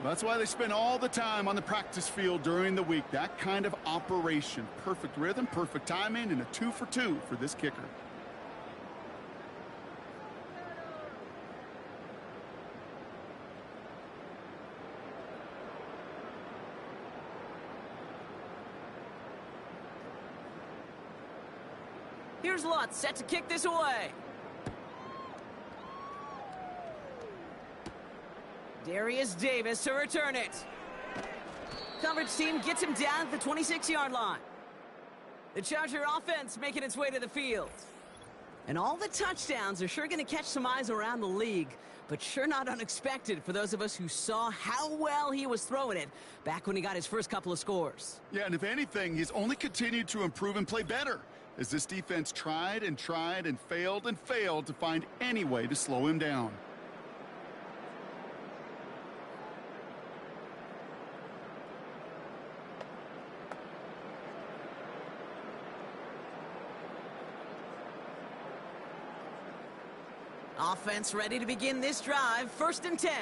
That's why they spend all the time on the practice field during the week. That kind of operation. Perfect rhythm, perfect timing, and a 2 for 2 for this kicker. Here's Lutz set to kick this away. Darius Davis to return it. Coverage team gets him down at the 26-yard line. The Charger offense making its way to the field. And all the touchdowns are sure going to catch some eyes around the league, but sure not unexpected for those of us who saw how well he was throwing it back when he got his first couple of scores. Yeah, and if anything, he's only continued to improve and play better as this defense tried and failed to find any way to slow him down. Offense ready to begin this drive. 1st and 10.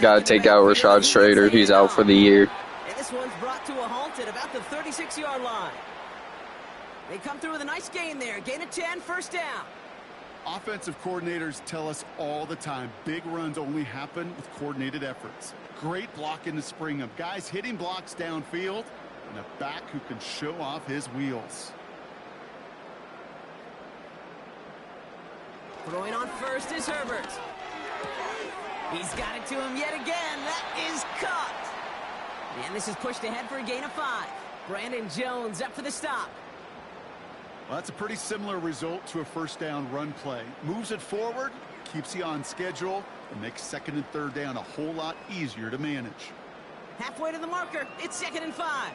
Got to take out Rashad Schrader. He's out for the year. And this one's brought to a halt at about the 36-yard line. They come through with a nice gain there. Gain of 10, 1st down. Offensive coordinators tell us all the time, big runs only happen with coordinated efforts. Great blocking to spring them. Guys hitting blocks downfield, and a back who can show off his wheels. Throwing on 1st is Herbert. He's got it to him yet again. That is caught. And this is pushed ahead for a gain of 5. Brandon Jones up for the stop. Well, that's a pretty similar result to a 1st down run play. Moves it forward, keeps you on schedule, and makes 2nd and 3rd down a whole lot easier to manage. Halfway to the marker. It's 2nd and 5.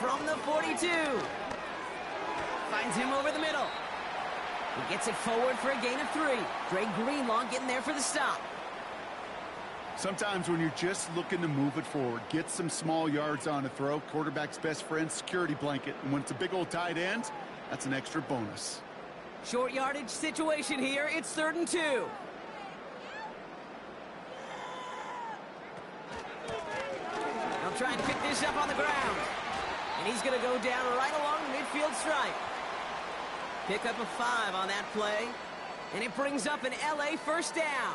From the 42. Finds him over the middle. He gets it forward for a gain of 3. Dre Greenlaw getting there for the stop. Sometimes when you're just looking to move it forward, get some small yards on a throw, quarterback's best friend, security blanket. And when it's a big old tight end, that's an extra bonus. Short yardage situation here. It's 3rd and 2. They'll try and pick this up on the ground. And he's going to go down right along the midfield stripe. Pick up a 5 on that play. And it brings up an LA 1st down.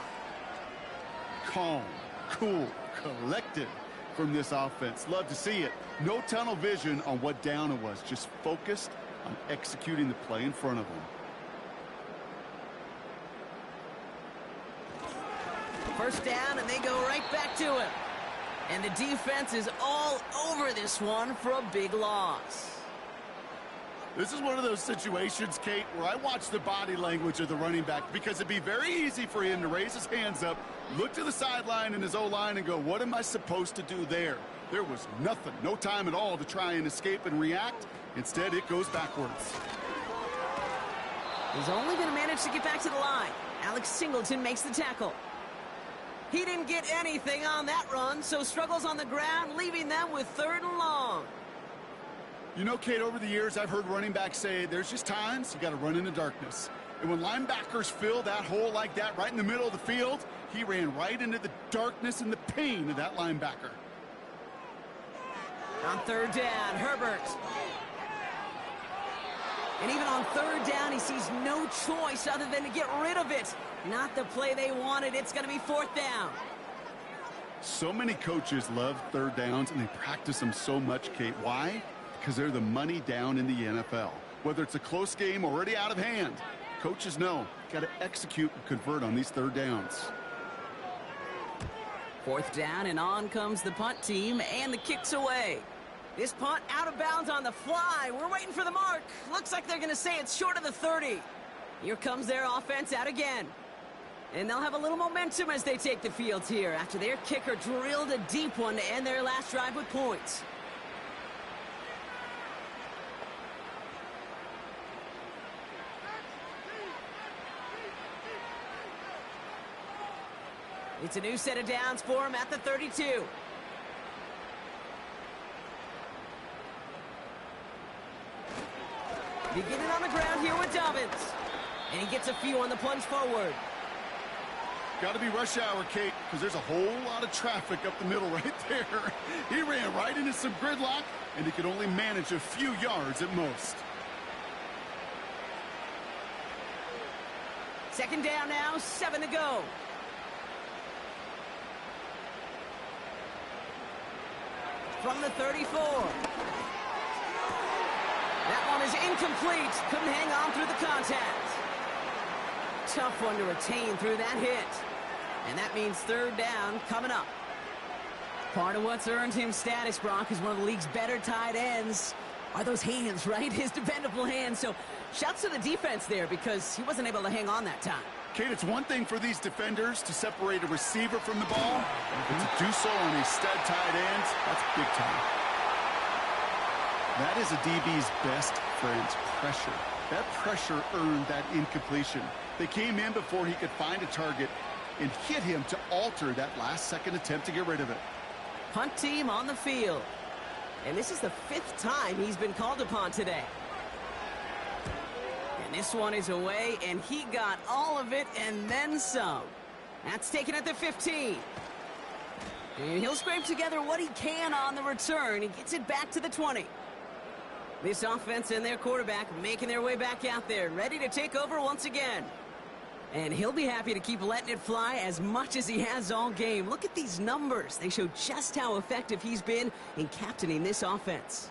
Calm, cool, collected from this offense. Love to see it. No tunnel vision on what down it was. Just focused on executing the play in front of them. 1st down, and they go right back to him. And the defense is all over this one for a big loss. This is one of those situations, Kate, where I watch the body language of the running back because it'd be very easy for him to raise his hands up, look to the sideline in his O-line and go, what am I supposed to do there? There was nothing, no time at all to try and escape and react. Instead, it goes backwards. He's only going to manage to get back to the line. Alex Singleton makes the tackle. He didn't get anything on that run, so struggles on the ground, leaving them with 3rd and long. You know, Kate, over the years, I've heard running backs say there's just times you got to run in the darkness. And when linebackers fill that hole like that right in the middle of the field, he ran right into the darkness and the pain of that linebacker. On 3rd down, Herbert. And even on 3rd down, he sees no choice other than to get rid of it. Not the play they wanted. It's going to be 4th down. So many coaches love third downs, and they practice them so much, Kate. Why? Because they're the money down in the NFL. Whether it's a close game already out of hand, coaches know got to execute and convert on these third downs. Fourth down, and on comes the punt team, and the kick's away. This punt out of bounds on the fly. We're waiting for the mark. Looks like they're going to say it's short of the 30. Here comes their offense out again. And they'll have a little momentum as they take the field here after their kicker drilled a deep one to end their last drive with points. It's a new set of downs for him at the 32. Beginning on the ground here with Dobbins. And he gets a few on the plunge forward. Got to be rush hour, Kate, because there's a whole lot of traffic up the middle right there. He ran right into some gridlock, and he could only manage a few yards at most. Second down now, 7 to go. From the 34. That one is incomplete. Couldn't hang on through the contact. Tough one to retain through that hit. And that means third down coming up. Part of what's earned him status, Brock, is one of the league's better tight ends. Are those hands, right? His dependable hands. So shouts to the defense there because he wasn't able to hang on that time. Kate, it's one thing for these defenders to separate a receiver from the ball, but to do so on a stud tight end, that's big time. That is a DB's best friend, pressure. That pressure earned that incompletion. They came in before he could find a target and hit him to alter that last-second attempt to get rid of it. Punt team on the field. And this is the 5th time he's been called upon today. And this one is away, and he got all of it and then some. That's taken at the 15. And he'll scrape together what he can on the return. He gets it back to the 20. This offense and their quarterback making their way back out there, ready to take over once again. And he'll be happy to keep letting it fly as much as he has all game. Look at these numbers. They show just how effective he's been in captaining this offense.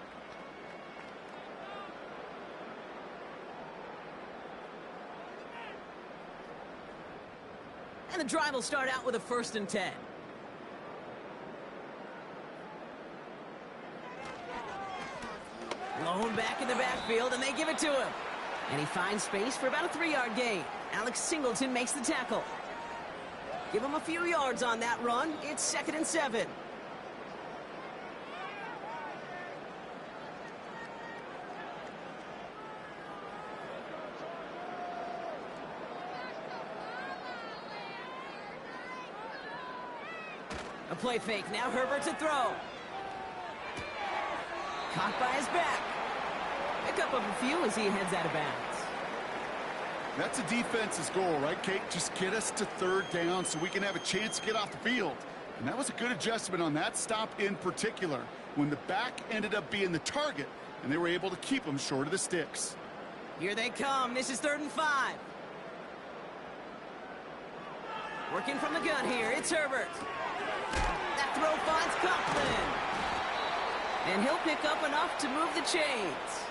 And the drive will start out with a 1st and 10. Blown back in the backfield, and they give it to him. And he finds space for about a 3-yard gain. Alex Singleton makes the tackle. Give him a few yards on that run. It's 2nd and 7. A play fake. Now Herbert to throw. Caught by his back. Pick up of a few as he heads out of bounds. That's a defense's goal, right, Kate? Just get us to third down so we can have a chance to get off the field. And that was a good adjustment on that stop in particular, when the back ended up being the target, and they were able to keep him short of the sticks. Here they come. This is 3rd and 5. Working from the gun here. It's Herbert. That throw finds Coughlin. And he'll pick up enough to move the chains.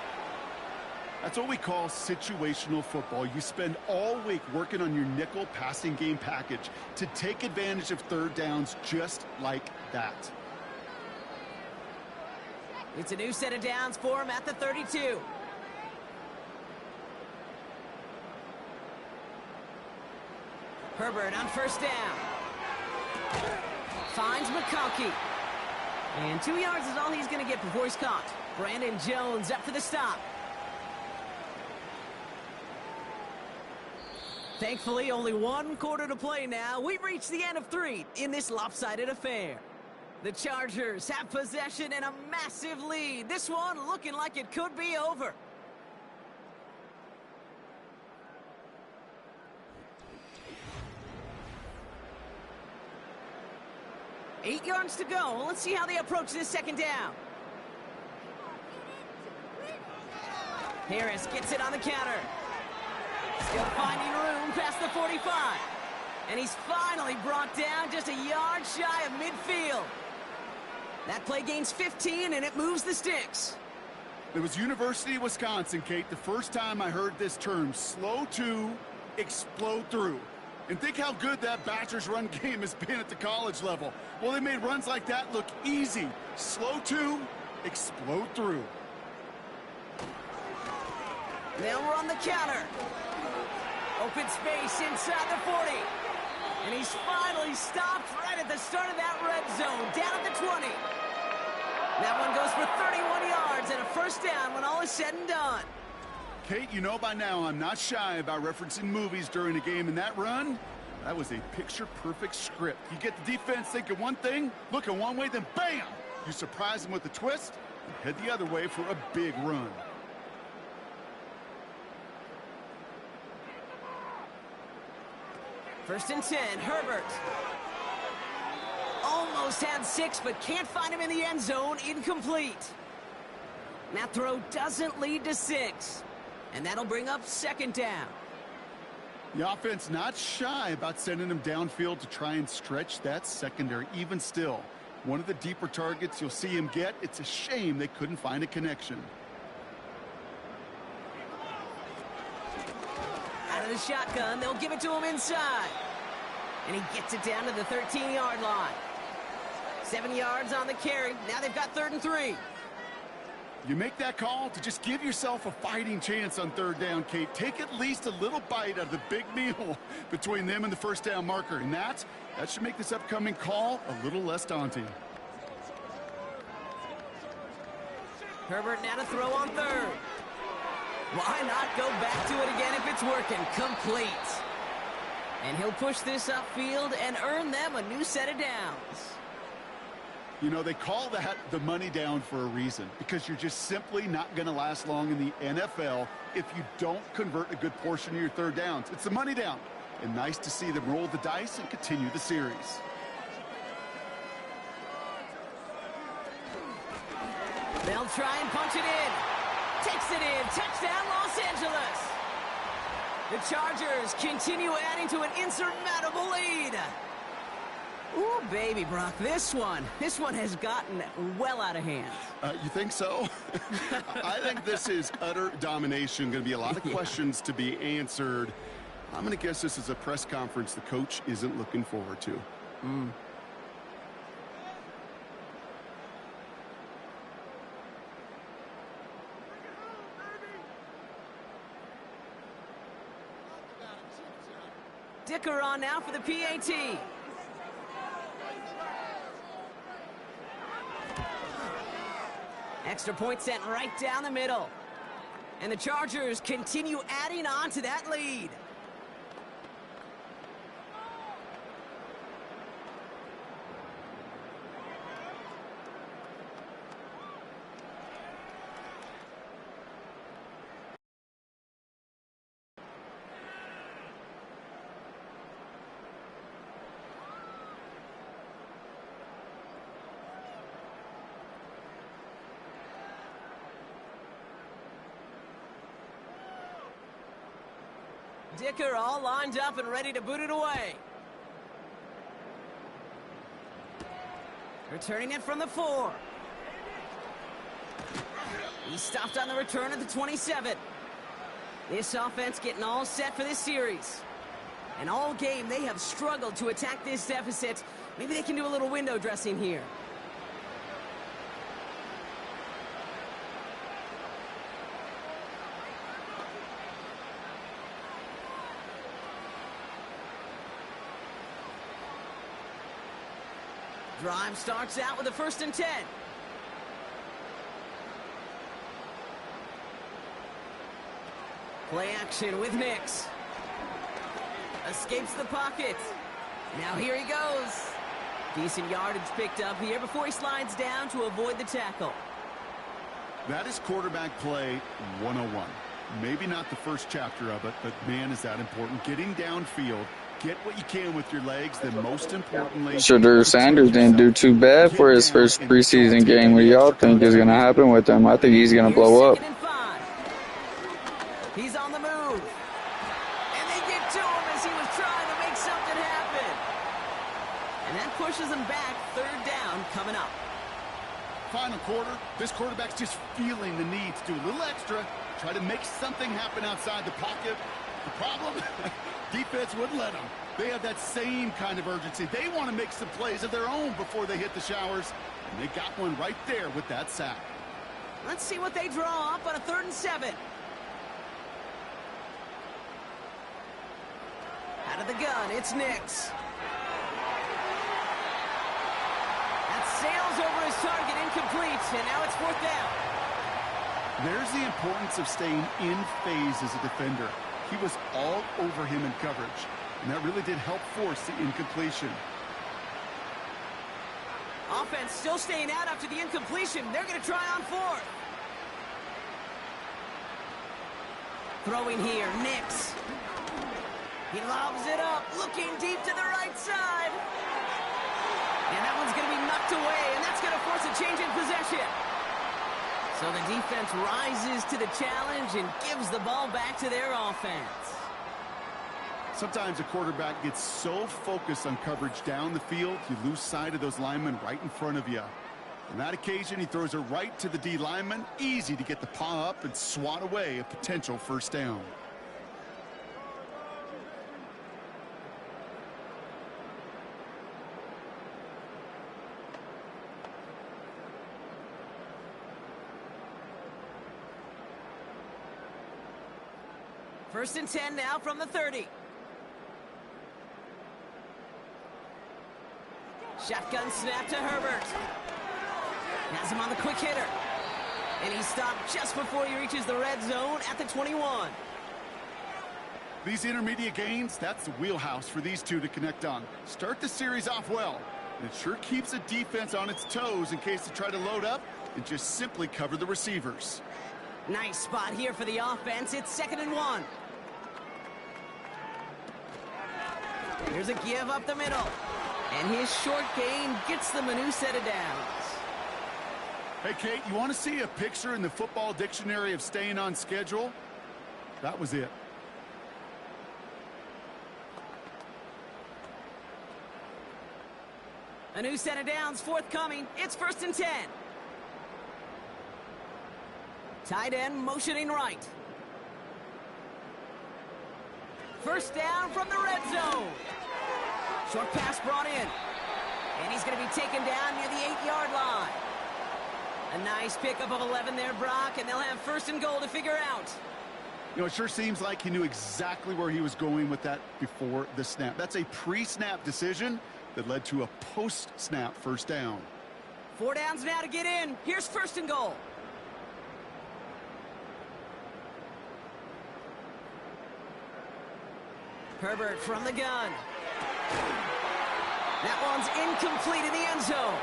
That's what we call situational football. You spend all week working on your nickel passing game package to take advantage of third downs just like that. It's a new set of downs for him at the 32. Herbert on 1st down. Finds McConkey. And 2 yards is all he's going to get before he's caught. Brandon Jones up for the stop. Thankfully, only 1 quarter to play now. We've reached the end of 3 in this lopsided affair. The Chargers have possession and a massive lead. This one looking like it could be over. Eight yards to go. Let's see how they approach this 2nd down. Harris gets it on the counter. Still finding room past the 45. And he's finally brought down just a yard shy of midfield. That play gains 15, and it moves the sticks. It was University of Wisconsin, Kate, the first time I heard this term, slow to explode through. And think how good that Badgers run game has been at the college level. Well, they made runs like that look easy. Slow to explode through. Now we're on the counter. Open space inside the 40. And he's finally stopped right at the start of that red zone, down at the 20. That one goes for 31 yards and a first down when all is said and done. Kate, you know by now I'm not shy about referencing movies during a game, and that run, that was a picture-perfect script. You get the defense thinking one thing, looking one way, then bam! You surprise them with a twist and head the other way for a big run. First and 10, Herbert. Almost had 6, but can't find him in the end zone. Incomplete. That throw doesn't lead to 6. And that'll bring up second down. The offense not shy about sending him downfield to try and stretch that secondary. Even still, one of the deeper targets you'll see him get. It's a shame they couldn't find a connection. Out of the shotgun, they'll give it to him inside. And he gets it down to the 13-yard line. 7 yards on the carry. Now they've got 3rd and 3. You make that call to just give yourself a fighting chance on 3rd down, Kate. Take at least a little bite out of the big meal between them and the first down marker. And that should make this upcoming call a little less daunting. Herbert now to throw on 3rd. Why not go back to it again if it's working? Complete. And he'll push this upfield and earn them a new set of downs. You know, they call that the money down for a reason, because you're just simply not going to last long in the NFL if you don't convert a good portion of your 3rd downs. It's the money down. And nice to see them roll the dice and continue the series. They'll try and punch it in. Takes it in. Touchdown, Los Angeles. The Chargers continue adding to an insurmountable lead. Ooh, baby, Brock, this one has gotten well out of hand. You think so? I think this is utter domination. Going to be a lot of questions to be answered. I'm going to guess this is a press conference the coach isn't looking forward to. Dicker on now for the PAT. Extra point sent right down the middle. And the Chargers continue adding on to that lead. Dicker all lined up and ready to boot it away. Returning it from the 4. He stopped on the return at the 27. This offense getting all set for this series. And all game, they have struggled to attack this deficit. Maybe they can do a little window dressing here. Drive starts out with a 1st and 10. Play action with Nix. Escapes the pocket. Now here he goes. Decent yardage picked up here before he slides down to avoid the tackle. That is quarterback play 101. Maybe not the first chapter of it, but man, is that important. Getting downfield, get what you can with your legs, then most importantly... Shadur Sanders didn't do too bad for his first preseason game. What do y'all think is going to happen with him? I think he's going to blow up. He's on the move. And they get to him as he was trying to make something happen. Final quarter, this quarterback's just feeling the need to do a little extra, try to make something happen outside the pocket. The problem? Defense wouldn't let them. They have that same kind of urgency. They want to make some plays of their own before they hit the showers, and they got one right there with that sack. Let's see what they draw up on a 3rd and 7. Out of the gun, it's Nix. That sails over his target, incomplete, and now it's 4th down. There's the importance of staying in phase as a defender. He was all over him in coverage, and that really did help force the incompletion. Offense still staying out after the incompletion. They're going to try on 4th. Throwing here, Nix. He lobs it up, looking deep to the right side. And that one's going to be knocked away, and that's going to force a change in possession. So the defense rises to the challenge and gives the ball back to their offense. Sometimes a quarterback gets so focused on coverage down the field, you lose sight of those linemen right in front of you. On that occasion, he throws it right to the D lineman. Easy to get the paw up and swat away a potential 1st down. First and 10 now from the 30. Shotgun snap to Herbert. Has him on the quick hitter. And he stopped just before he reaches the red zone at the 21. These intermediate gains, that's the wheelhouse for these two to connect on. Start the series off well. And it sure keeps the defense on its toes in case they try to load up and just simply cover the receivers. Nice spot here for the offense. It's 2nd and 1. Here's a give up the middle. And his short gain gets them a new set of downs. Hey, Kate, you want to see a picture in the football dictionary of staying on schedule? That was it. A new set of downs forthcoming. It's 1st and 10. Tight end motioning right. 1st down from the red zone. Short pass brought in. And he's going to be taken down near the 8-yard line. A nice pickup of 11 there, Brock, and they'll have 1st and goal to figure out. You know, it sure seems like he knew exactly where he was going with that before the snap. That's a pre-snap decision that led to a post-snap 1st down. 4 downs now to get in. Here's 1st and goal. Herbert from the gun. That one's incomplete in the end zone.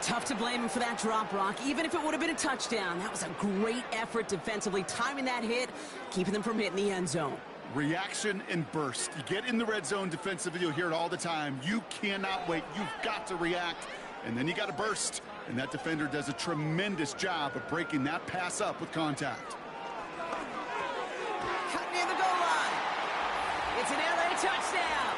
Tough to blame him for that drop, Brock. Even if it would have been a touchdown, that was a great effort defensively, timing that hit, keeping them from hitting the end zone. Reaction and burst. You get in the red zone defensively, you'll hear it all the time. You cannot wait. You've got to react, and then you got to burst. And that defender does a tremendous job of breaking that pass up with contact. Cut near the goal line. It's an LA touchdown.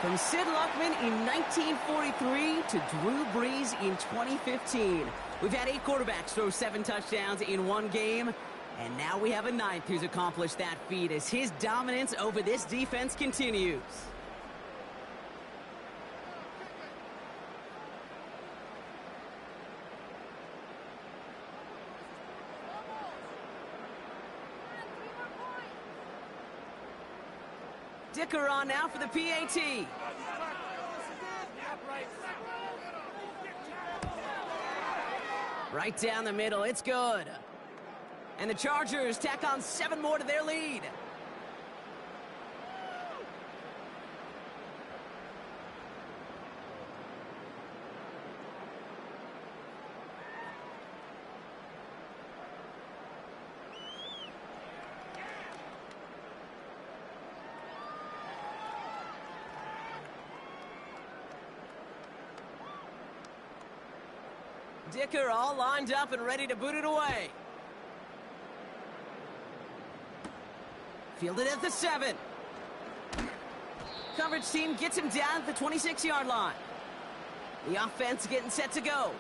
From Sid Luckman in 1943 to Drew Brees in 2015. We've had 8 quarterbacks throw 7 touchdowns in one game. And now we have a 9th who's accomplished that feat as his dominance over this defense continues. Dicker on now for the PAT. Right down the middle, it's good. And the Chargers tack on 7 more to their lead. Dicker all lined up and ready to boot it away. Fielded at the 7. Coverage team gets him down at the 26-yard line. The offense getting set to go.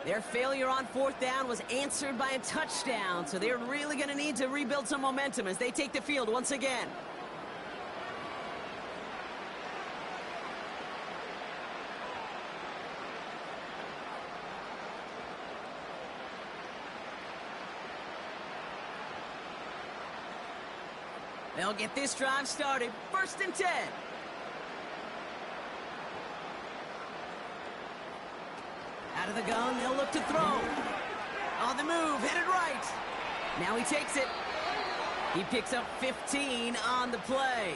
Their failure on fourth down was answered by a touchdown, so they're really going to need to rebuild some momentum as they take the field once again. They'll get this drive started. 1st and 10. Out of the gun, they'll look to throw. On the move, headed right. Now he takes it. He picks up 15 on the play.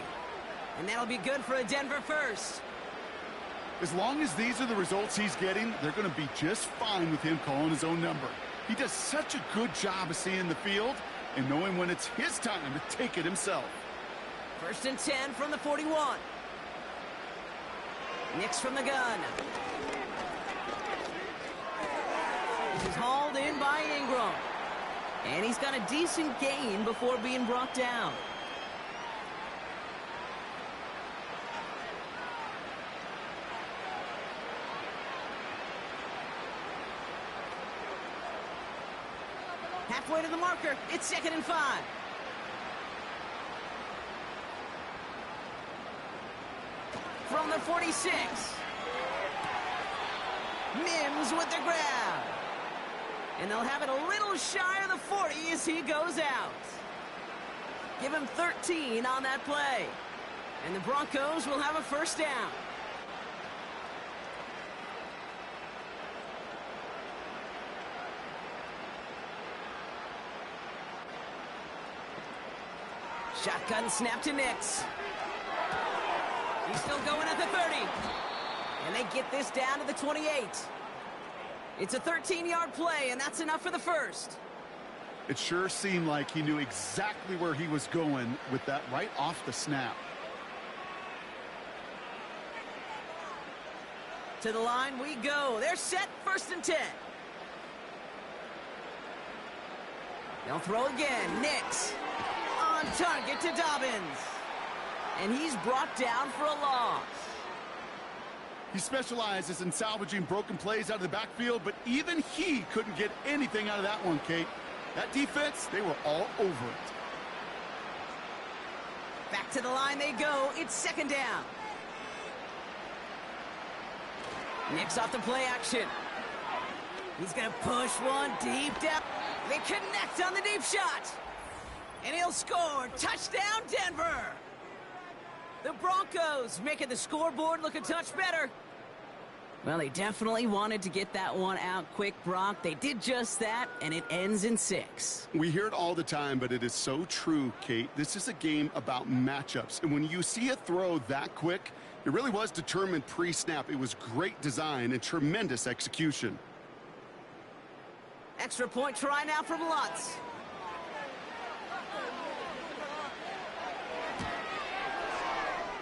And that'll be good for a Denver first. As long as these are the results he's getting, they're going to be just fine with him calling his own number. He does such a good job of seeing the field and knowing when it's his time to take it himself. 1st and 10 from the 41. Nix from the gun. This is hauled in by Ingram. And he's got a decent gain before being brought down. Halfway to the marker, it's 2nd and 5. From the 46. Mims with the grab. And they'll have it a little shy of the 40 as he goes out. Give him 13 on that play. And the Broncos will have a 1st down. Shotgun snap to Nix. He's still going at the 30. And they get this down to the 28. It's a 13-yard play, and that's enough for the first. It sure seemed like he knew exactly where he was going with that right off the snap. To the line we go. They're set, 1st and 10. They'll throw again. Nix on target to Dobbins. And he's brought down for a loss. He specializes in salvaging broken plays out of the backfield, but even he couldn't get anything out of that one, Kate. That defense, they were all over it. Back to the line they go. It's 2nd down. Nix off the play action. He's going to push one deep down. They connect on the deep shot. And he'll score. Touchdown, Denver. The Broncos making the scoreboard look a touch better. Well, they definitely wanted to get that one out quick, Brock. They did just that, and it ends in 6. We hear it all the time, but it is so true, Kate. This is a game about matchups. And when you see a throw that quick, it really was determined pre-snap. It was great design and tremendous execution. Extra point try now from Lutz.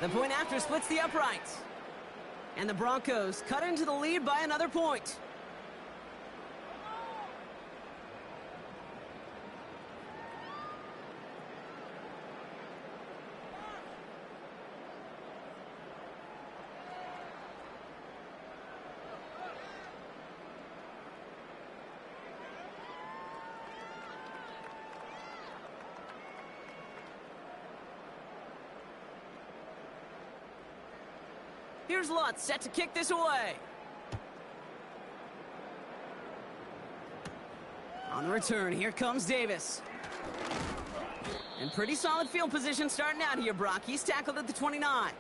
The point after splits the uprights. And the Broncos cut into the lead by another point. Here's Lutz set to kick this away. On the return, here comes Davis. And pretty solid field position starting out here, Brock. He's tackled at the 29.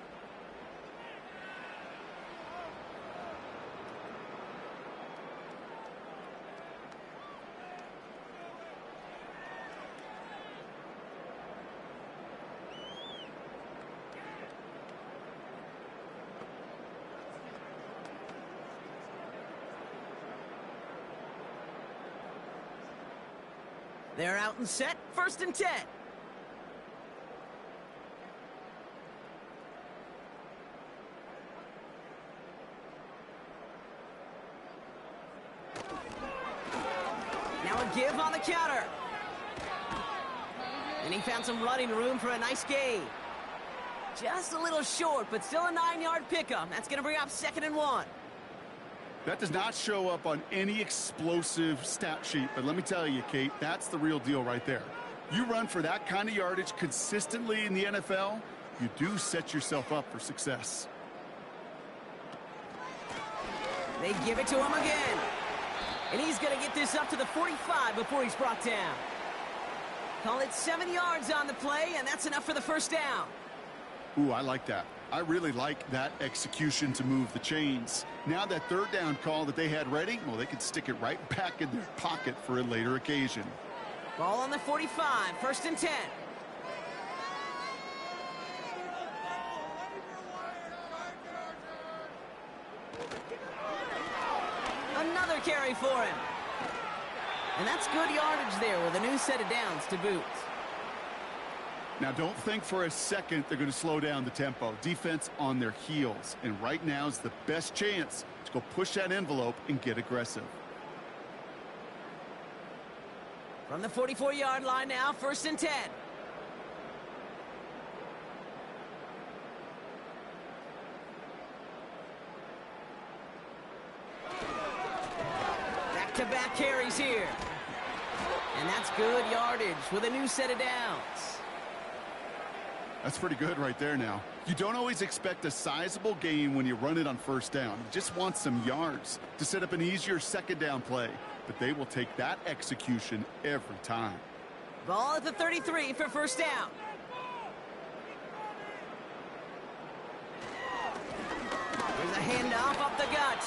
They're out and set, 1st and 10. Now a give on the counter. And he found some running room for a nice gain. Just a little short, but still a 9-yard pickup. That's going to bring up 2nd and 1. That does not show up on any explosive stat sheet, but let me tell you, Kate, that's the real deal right there. You run for that kind of yardage consistently in the NFL, you do set yourself up for success. They give it to him again. And he's going to get this up to the 45 before he's brought down. Call it 7 yards on the play, and that's enough for the first down. Ooh, I like that. I really like that execution to move the chains. Now that third down call that they had ready, well, they could stick it right back in their pocket for a later occasion. Ball on the 45, 1st and 10. Another carry for him. And that's good yardage there with a new set of downs to boot. Now, don't think for a second they're going to slow down the tempo. Defense on their heels. And right now is the best chance to go push that envelope and get aggressive. From the 44-yard line now, 1st and 10. Back-to-back carries here. And that's good yardage with a new set of downs. That's pretty good right there now. You don't always expect a sizable gain when you run it on 1st down. You just want some yards to set up an easier 2nd down play. But they will take that execution every time. Ball at the 33 for 1st down. There's a handoff up the gut.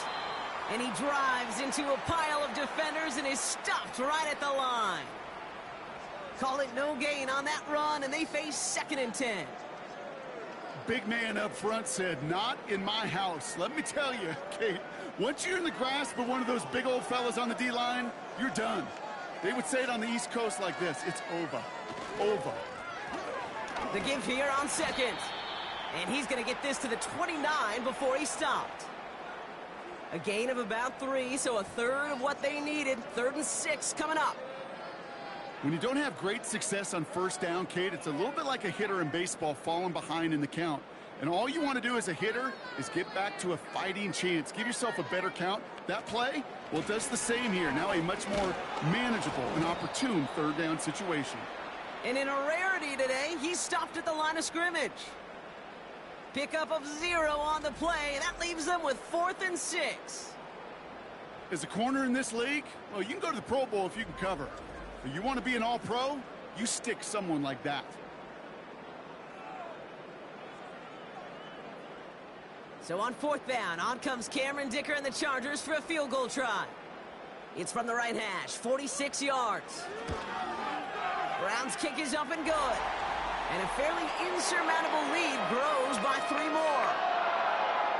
And he drives into a pile of defenders and is stopped right at the line. Call it no gain on that run, and they face 2nd and 10. Big man up front said, not in my house. Let me tell you, Kate, once you're in the grasp of one of those big old fellas on the D-line, you're done. They would say it on the East Coast like this, it's over. Over. The give here on 2nd. And he's going to get this to the 29 before he stopped. A gain of about 3, so a third of what they needed. 3rd and 6 coming up. When you don't have great success on 1st down, Kate, it's a little bit like a hitter in baseball falling behind in the count. And all you want to do as a hitter is get back to a fighting chance. Give yourself a better count. That play, well, it does the same here. Now a much more manageable and opportune 3rd down situation. And in a rarity today, he stopped at the line of scrimmage. Pickup of 0 on the play. That leaves them with 4th and 6. As a corner in this league, well, you can go to the Pro Bowl if you can cover. If you want to be an all-pro, you stick someone like that. So on 4th down, on comes Cameron Dicker and the Chargers for a field goal try. It's from the right hash, 46 yards. Brown's kick is up and good. And a fairly insurmountable lead grows by 3 more.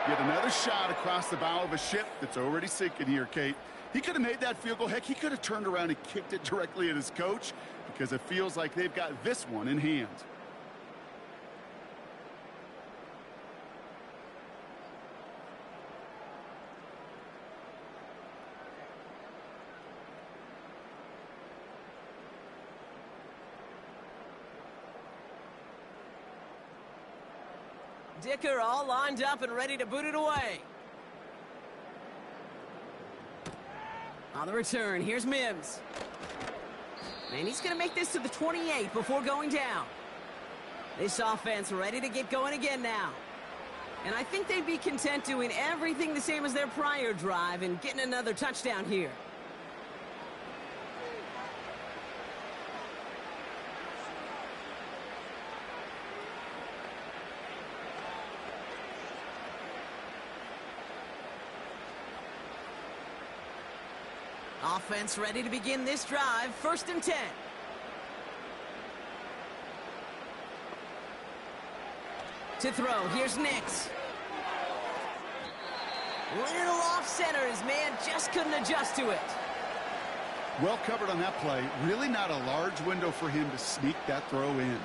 Yet another shot across the bow of a ship that's already sinking here, Kate. He could have made that field goal. Heck, he could have turned around and kicked it directly at his coach because it feels like they've got this one in hand. Dicker all lined up and ready to boot it away. On the return, here's Mims. And he's going to make this to the 28 before going down. This offense ready to get going again now. And I think they'd be content doing everything the same as their prior drive and getting another touchdown here. Offense ready to begin this drive. 1st and 10. To throw, here's Nix. Little off center, his man just couldn't adjust to it. Well covered on that play. Really not a large window for him to sneak that throw in.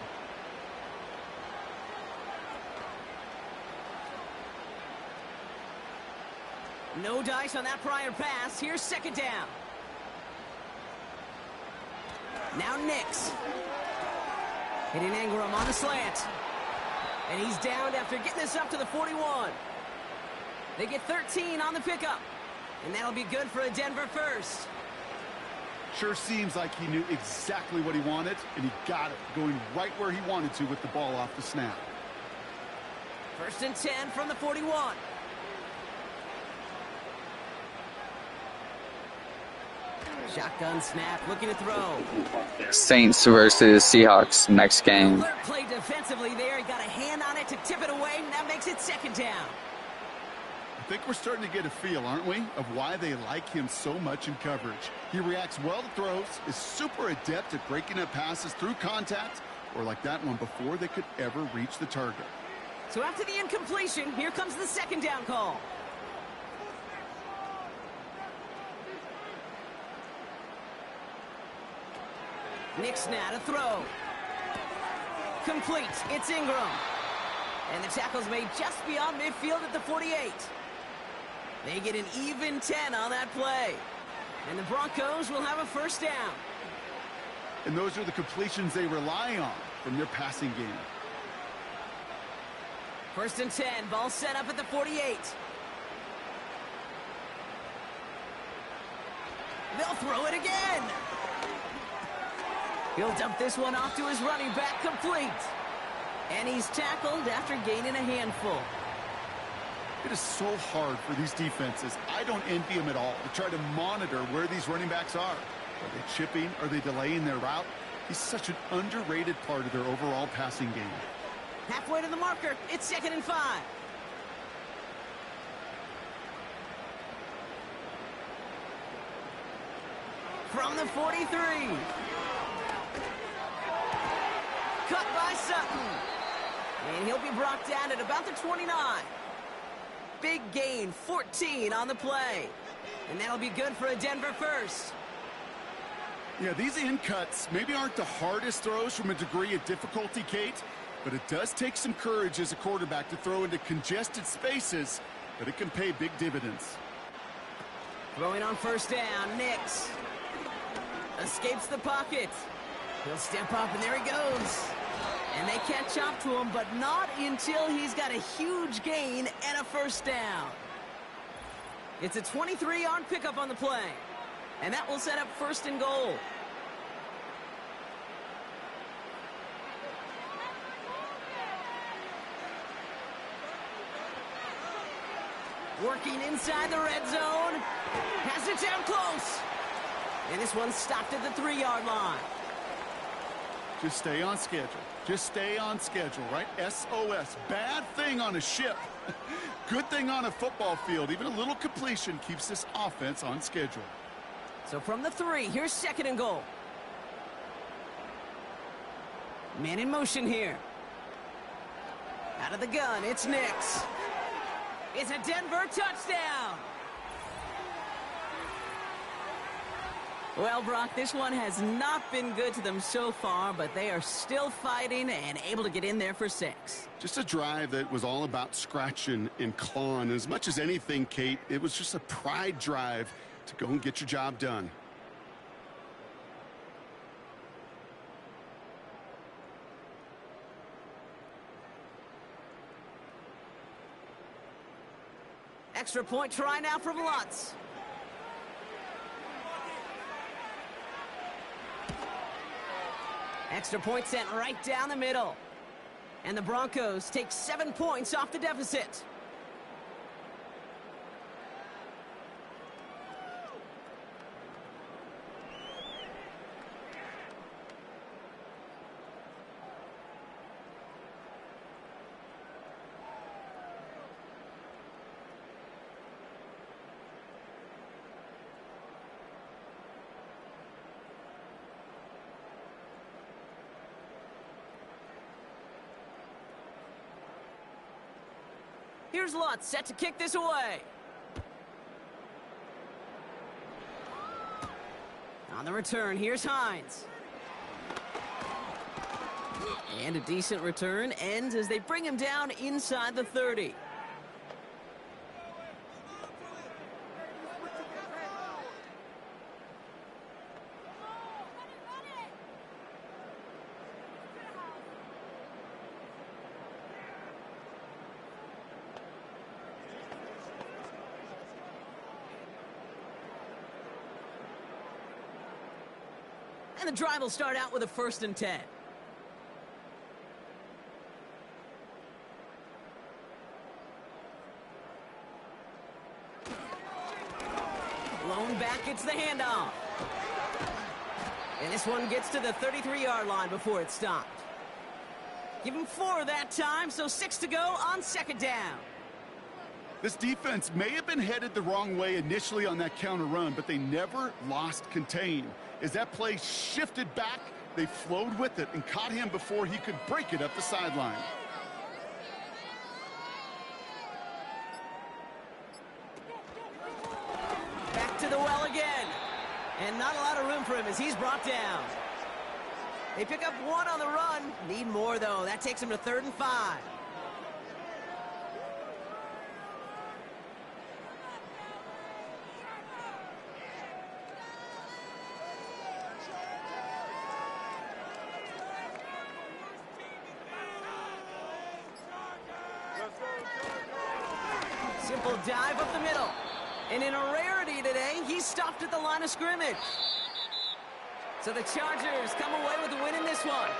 No dice on that prior pass. Here's 2nd down. Now Nix. Hitting Ingram on the slant. And he's downed after getting this up to the 41. They get 13 on the pickup. And that'll be good for a Denver first. Sure seems like he knew exactly what he wanted, and he got it, going right where he wanted to with the ball off the snap. 1st and 10 from the 41. Shotgun snap, looking to throw. Saints versus Seahawks next game. Alert play defensively there. He got a hand on it to tip it away, and that makes it 2nd down. I think we're starting to get a feel, aren't we, of why they like him so much in coverage. He reacts well to throws, is super adept at breaking up passes through contact, or like that one before they could ever reach the target. So after the incompletion, here comes the 2nd down call. Nick's now to throw. Complete. It's Ingram. And the tackle's made just beyond midfield at the 48. They get an even 10 on that play. And the Broncos will have a 1st down. And those are the completions they rely on from their passing game. 1st and 10. Ball set up at the 48. They'll throw it again. He'll dump this one off to his running back, complete. And he's tackled after gaining a handful. It is so hard for these defenses. I don't envy them at all to try to monitor where these running backs are. Are they chipping? Are they delaying their route? He's such an underrated part of their overall passing game. Halfway to the marker. It's 2nd and 5. From the 43. Cut by Sutton. And he'll be brought down at about the 29. Big gain, 14 on the play. And that'll be good for a Denver first. Yeah, these in cuts maybe aren't the hardest throws from a degree of difficulty, Kate, but it does take some courage as a quarterback to throw into congested spaces, but it can pay big dividends. Throwing on 1st down, Nix. Escapes the pocket. He'll step up, and there he goes. And they catch up to him, but not until he's got a huge gain and a 1st down. It's a 23-yard pickup on the play. And that will set up 1st and goal. Working inside the red zone. Has it down close. And this one's stopped at the 3-yard line. Just stay on schedule. Just stay on schedule, right? SOS. Bad thing on a ship. Good thing on a football field. Even a little completion keeps this offense on schedule. So from the 3, here's 2nd and goal. Man in motion here. Out of the gun, it's Nix. It's a Denver touchdown. Well, Brock, this one has not been good to them so far, but they are still fighting and able to get in there for 6. Just a drive that was all about scratching and clawing. As much as anything, Kate, it was just a pride drive to go and get your job done. Extra point try now from Lutz. Extra point sent right down the middle. And the Broncos take 7 points off the deficit. Here's Lutz set to kick this away. On the return, here's Hines. And a decent return ends as they bring him down inside the 30. And the drive will start out with a 1st and 10. Blown back, it's the handoff. And this one gets to the 33-yard line before it's stopped. Give him 4 that time, so 6 to go on 2nd down. This defense may have been headed the wrong way initially on that counter run, but they never lost contain. As that play shifted back, they flowed with it and caught him before he could break it up the sideline. Back to the well again. And not a lot of room for him as he's brought down. They pick up 1 on the run. Need more, though. That takes him to 3rd and 5. Simple dive up the middle. And in a rarity today, he's stopped at the line of scrimmage. So the Chargers come away with the win in this one.